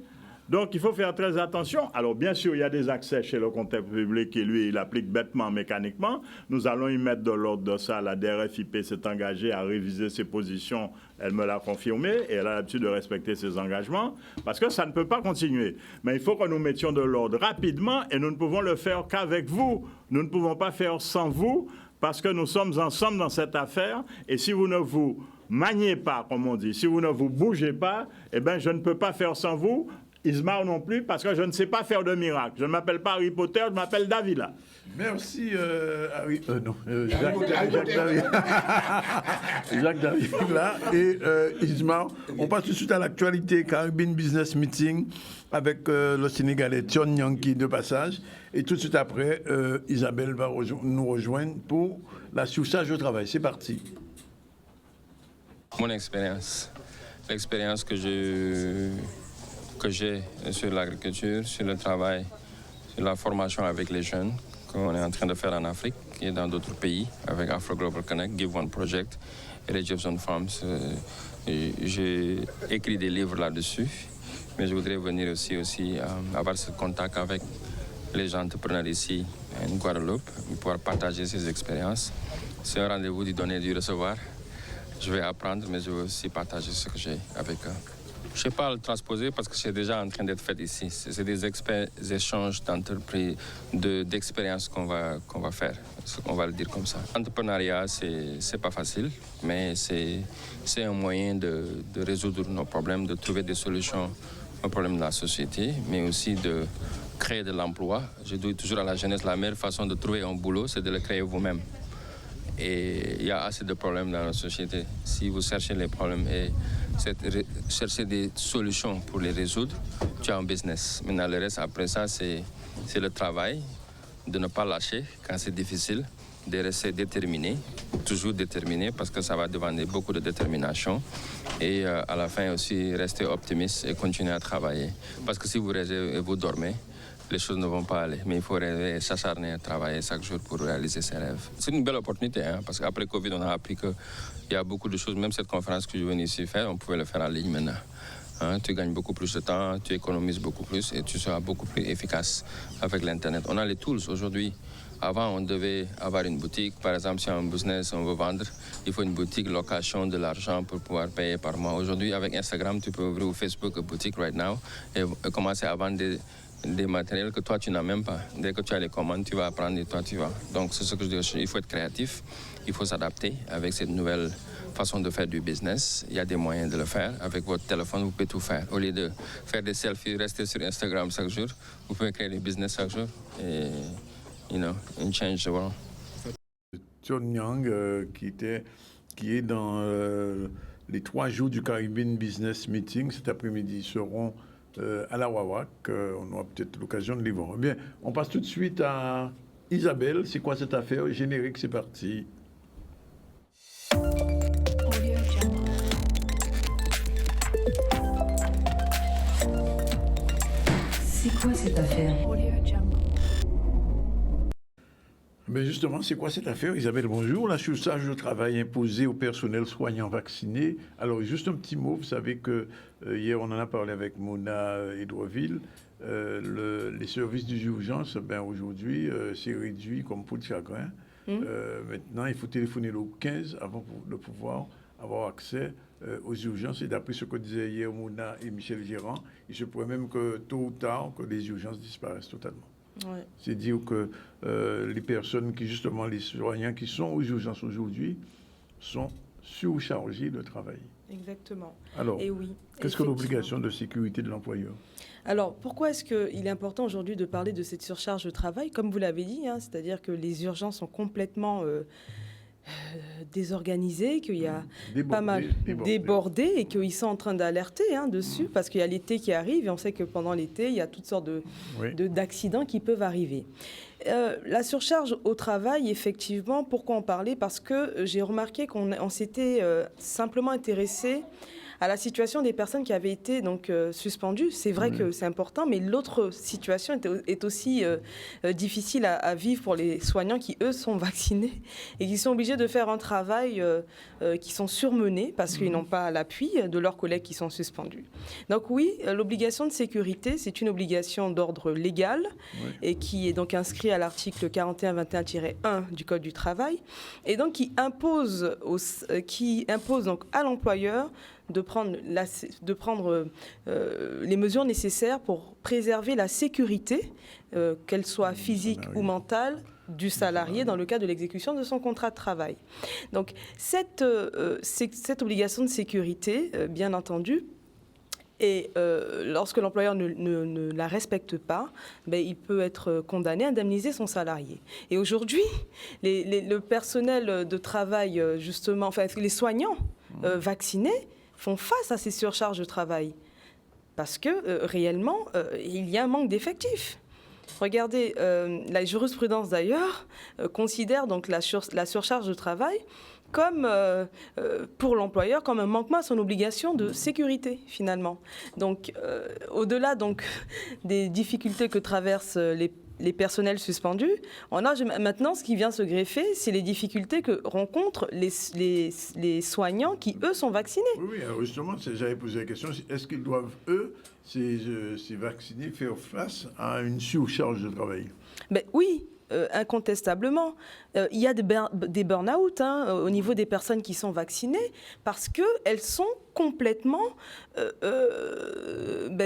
Donc, il faut faire très attention. Alors, bien sûr, il y a des accès chez le comptable public qui, lui, il applique bêtement, mécaniquement. Nous allons y mettre de l'ordre de ça. La DRFIP s'est engagée à réviser ses positions. Elle me l'a confirmé et elle a l'habitude de respecter ses engagements parce que ça ne peut pas continuer. Mais il faut que nous mettions de l'ordre rapidement et nous ne pouvons le faire qu'avec vous. Nous ne pouvons pas faire sans vous parce que nous sommes ensemble dans cette affaire et si vous ne vous maniez pas, comme on dit, si vous ne vous bougez pas, eh bien, je ne peux pas faire sans vous. Ismar non plus, parce que je ne sais pas faire de miracle. Je ne m'appelle pas Harry Potter, je m'appelle Davila. Merci, Jacques Davila et Ismar. On passe tout de suite à l'actualité Caribbean Business Meeting avec le Sénégalais Thion Nyanki de passage. Et tout de suite après, Isabelle va nous rejoindre pour la souchage au travail. C'est parti. Mon expérience, l'expérience que j'ai sur l'agriculture, sur le travail, sur la formation avec les jeunes qu'on est en train de faire en Afrique et dans d'autres pays avec Afro Global Connect, Give One Project et les Jefferson Farms. J'ai écrit des livres là-dessus, mais je voudrais venir aussi avoir ce contact avec les entrepreneurs ici en Guadeloupe pour pouvoir partager ces expériences. C'est un rendez-vous du donner et du recevoir. Je vais apprendre, mais je veux aussi partager ce que j'ai avec eux. Je ne sais pas le transposer parce que c'est déjà en train d'être fait ici. C'est des échanges d'entreprises, d'expériences qu'on va faire, on va le dire comme ça. L'entrepreneuriat, c'est pas facile, mais c'est un moyen de résoudre nos problèmes, de trouver des solutions aux problèmes de la société, mais aussi de créer de l'emploi. Je dis toujours à la jeunesse, la meilleure façon de trouver un boulot, c'est de le créer vous-même. Et il y a assez de problèmes dans la société. Si vous cherchez les problèmes et cherchez des solutions pour les résoudre, tu as un business. Maintenant, le reste, après ça, c'est le travail, de ne pas lâcher quand c'est difficile, de rester déterminé, toujours déterminé, parce que ça va demander beaucoup de détermination. Et à la fin aussi, rester optimiste et continuer à travailler. Parce que si vous restez et vous dormez, les choses ne vont pas aller. Mais il faut s'acharner à travailler chaque jour pour réaliser ses rêves. C'est une belle opportunité, hein, parce qu'après Covid, on a appris qu'il y a beaucoup de choses. Même cette conférence que je viens ici faire, on pouvait le faire en ligne maintenant. Hein, tu gagnes beaucoup plus de temps, tu économises beaucoup plus et tu seras beaucoup plus efficace avec l'Internet. On a les tools aujourd'hui. Avant, on devait avoir une boutique. Par exemple, si on a un business, on veut vendre, il faut une boutique, location, de l'argent pour pouvoir payer par mois. Aujourd'hui, avec Instagram, tu peux ouvrir ou Facebook une boutique right now et commencer à vendre des matériels que toi, tu n'as même pas. Dès que tu as les commandes, tu vas apprendre et toi, tu vas. Donc, c'est ce que je dis. Il faut être créatif, il faut s'adapter avec cette nouvelle façon de faire du business. Il y a des moyens de le faire. Avec votre téléphone, vous pouvez tout faire. Au lieu de faire des selfies, rester sur Instagram chaque jour, vous pouvez créer des business chaque jour et, and change the world. Thion Nyang, qui est dans les 3 jours du Caribbean Business Meeting. Cet après-midi, ils seront à la Wawak. On aura peut-être l'occasion de les voir. Bien, on passe tout de suite à Isabelle. C'est quoi cette affaire? Générique, c'est parti. C'est quoi cette affaire? Mais justement, c'est quoi cette affaire, Isabelle? Bonjour. La surcharge de travail imposée au personnel soignant vacciné. Alors, juste un petit mot. Vous savez que hier, on en a parlé avec Mona Edouardville. Les services d'urgence, aujourd'hui, c'est réduit comme peau de chagrin. Maintenant, il faut téléphoner le 15 avant de pouvoir avoir accès aux urgences. Et d'après ce que disaient hier Mona et Michel Gérard, il se pourrait même que tôt ou tard, que les urgences disparaissent totalement. Ouais. C'est dire que les personnes qui, justement, les soignants qui sont aux urgences aujourd'hui sont surchargés de travail. Exactement. Alors, et oui, qu'est-ce que l'obligation de sécurité de l'employeur? Alors, pourquoi est-ce qu'il est important aujourd'hui de parler de cette surcharge de travail? Comme vous l'avez dit, c'est-à-dire que les urgences sont complètement désorganisés, qu'il y a pas mal débordés et qu'ils sont en train d'alerter dessus parce qu'il y a l'été qui arrive et on sait que pendant l'été, il y a toutes sortes d'accidents qui peuvent arriver. La surcharge au travail, effectivement, pourquoi en parler? Parce que j'ai remarqué qu'on s'était simplement intéressé à la situation des personnes qui avaient été donc suspendues. C'est vrai que c'est important, mais l'autre situation est aussi difficile à vivre pour les soignants qui, eux, sont vaccinés et qui sont obligés de faire un travail qui sont surmenés parce qu'ils n'ont pas l'appui de leurs collègues qui sont suspendus. Donc oui, l'obligation de sécurité, c'est une obligation d'ordre légal et qui est donc inscrite à l'article 4121-1 du Code du travail et donc qui impose donc à l'employeur de prendre les mesures nécessaires pour préserver la sécurité, qu'elle soit physique ou mentale, du salarié dans le cadre de l'exécution de son contrat de travail. Donc cette obligation de sécurité, bien entendu, et lorsque l'employeur ne la respecte pas, il peut être condamné à indemniser son salarié. Et aujourd'hui, le personnel de travail, justement, enfin les soignants vaccinés, font face à ces surcharges de travail parce que réellement, il y a un manque d'effectifs. Regardez, la jurisprudence d'ailleurs considère donc la surcharge de travail comme, pour l'employeur, comme un manquement à son obligation de sécurité, finalement. Donc, au-delà donc, des difficultés que traversent les personnels suspendus, on a maintenant ce qui vient se greffer, c'est les difficultés que rencontrent les soignants qui, eux, sont vaccinés. Oui, alors justement, j'avais posé la question, est-ce qu'ils doivent, eux, ces vaccinés, faire face à une surcharge de travail? Oui. Incontestablement. Il y a des burn-out au niveau des personnes qui sont vaccinées parce qu'elles sont complètement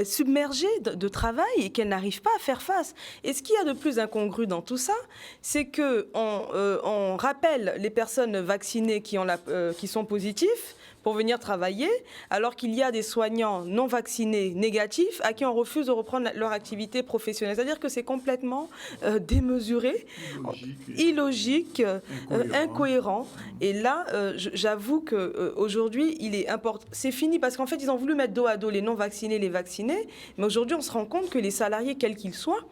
submergées de travail et qu'elles n'arrivent pas à faire face. Et ce qu'il y a de plus incongru dans tout ça, c'est qu'on rappelle les personnes vaccinées qui sont positifs pour venir travailler, alors qu'il y a des soignants non vaccinés négatifs à qui on refuse de reprendre leur activité professionnelle. C'est-à-dire que c'est complètement démesuré, illogique, incohérent. Et là, j'avoue qu'aujourd'hui, il est important. C'est fini parce qu'en fait, ils ont voulu mettre dos à dos les non vaccinés, les vaccinés. Mais aujourd'hui, on se rend compte que les salariés, quels qu'ils soient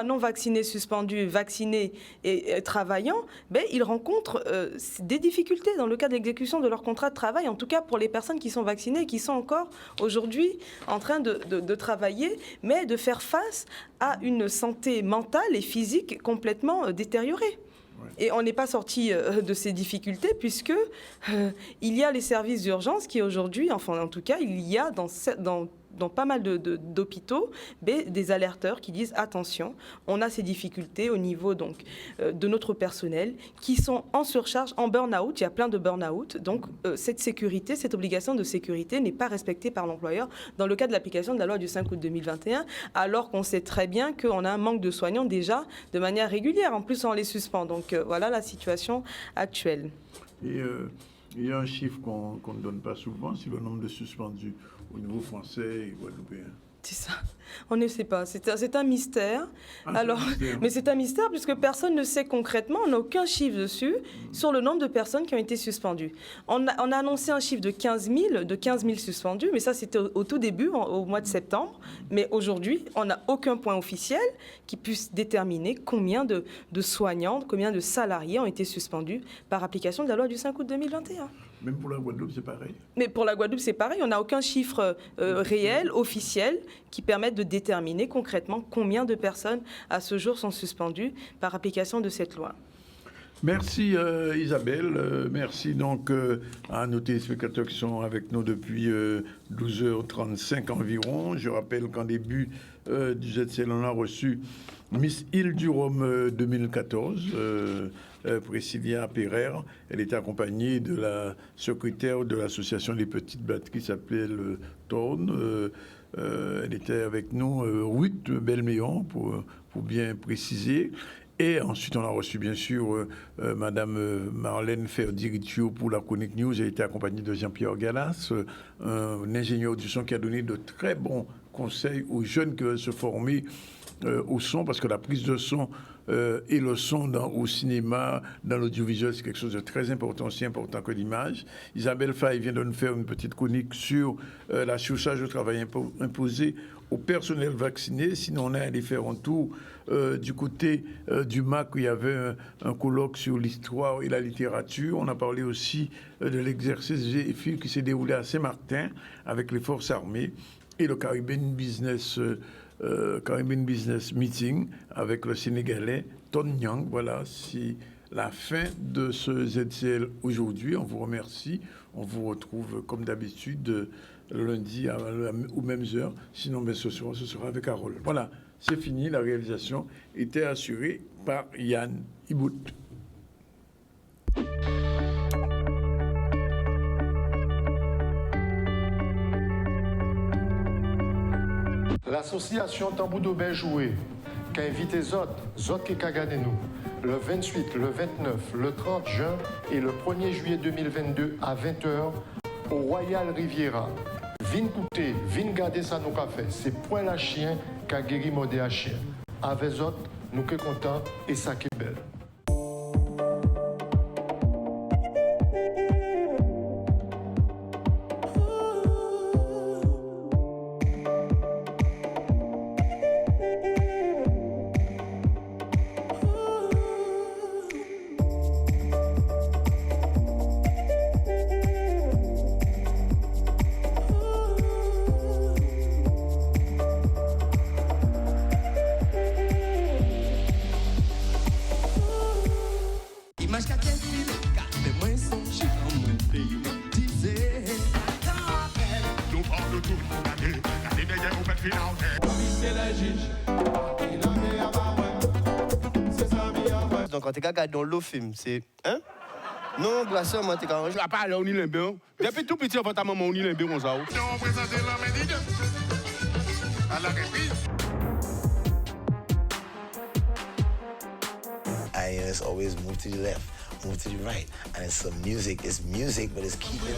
non vaccinés, suspendus, vaccinés et travaillants, ils rencontrent des difficultés dans le cadre d'exécution de leur contrat de travail, en tout cas pour les personnes qui sont vaccinées et qui sont encore aujourd'hui en train de travailler, mais de faire face à une santé mentale et physique complètement détériorée. Et on n'est pas sorti de ces difficultés puisque il y a les services d'urgence qui aujourd'hui, enfin en tout cas, il y a dans pas mal d'hôpitaux, des alerteurs qui disent attention, on a ces difficultés au niveau donc de notre personnel qui sont en surcharge, en burn-out. Il y a plein de burn-out. Donc cette sécurité, cette obligation de sécurité n'est pas respectée par l'employeur dans le cadre de l'application de la loi du 5 août 2021, alors qu'on sait très bien qu'on a un manque de soignants déjà de manière régulière. En plus, on les suspend. Donc voilà la situation actuelle. Et il y a un chiffre qu'on ne donne pas souvent, c'est le nombre de suspendus au niveau français et guadeloupéen. C'est ça. On ne sait pas. C'est un mystère. Mais c'est un mystère puisque personne ne sait concrètement, on n'a aucun chiffre dessus sur le nombre de personnes qui ont été suspendues. On a annoncé un chiffre de 15 000 suspendus, mais ça c'était au tout début, au mois de septembre. Mais aujourd'hui, on n'a aucun point officiel qui puisse déterminer combien de soignants, combien de salariés ont été suspendus par application de la loi du 5 août 2021. Même pour la Guadeloupe, c'est pareil. Mais pour la Guadeloupe, c'est pareil. On n'a aucun chiffre réel, officiel, qui permette de déterminer concrètement combien de personnes, à ce jour, sont suspendues par application de cette loi. Merci Isabelle, merci donc à nos téléspectateurs qui sont avec nous depuis 12h35 environ. Je rappelle qu'en début du ZCL, on a reçu Miss Île-du-Rhum 2014, Priscilla Pereira. Elle était accompagnée de la secrétaire de l'association des petites batteries qui s'appelle Torn. Elle était avec nous, Ruth Belméon, pour bien préciser. Et ensuite, on a reçu, bien sûr, Madame Marlène Ferdi-Riccio pour la Chronique News. Elle a été accompagnée de Jean-Pierre Galas, un ingénieur du son qui a donné de très bons conseils aux jeunes qui veulent se former au son, parce que la prise de son et le son au cinéma, dans l'audiovisuel, c'est quelque chose de très important, aussi important que l'image. Isabelle Faye vient de nous faire une petite chronique sur la surcharge de travail imposée au personnel vacciné. Sinon, on est allé faire un tour du côté du MAC, où il y avait un colloque sur l'histoire et la littérature. On a parlé aussi de l'exercice GFI qui s'est déroulé à Saint-Martin avec les forces armées, et le Caribbean Business Meeting avec le Sénégalais Ton Nyang. Voilà, c'est la fin de ce ZCL aujourd'hui. On vous remercie. On vous retrouve comme d'habitude lundi aux mêmes heures. Sinon, mais ce soir, ce sera avec Harold. Voilà, c'est fini. La réalisation était assurée par Yann Ibout. L'association Tambou d'Aubin Joué, qui a invité Zot qui a gagné nous, le 28, le 29, le 30 juin et le 1er juillet 2022 à 20h au Royal Riviera. Vin coûter, vin garder ça nous qu'a fait. C'est point la chien qui a guéri modé à chien. Avec Zot, nous que contents et ça qui est belle. Donc quand tu regardes dans le film, c'est hein? Non, glaçon, moi tu quand je la parle on y l'aime. Depuis tout petit avant ta maman on y l'aime comme ça. On présente l'homme à la reprise. It's always move to the left, move to the right, and it's some music. It's music, but it's keeping.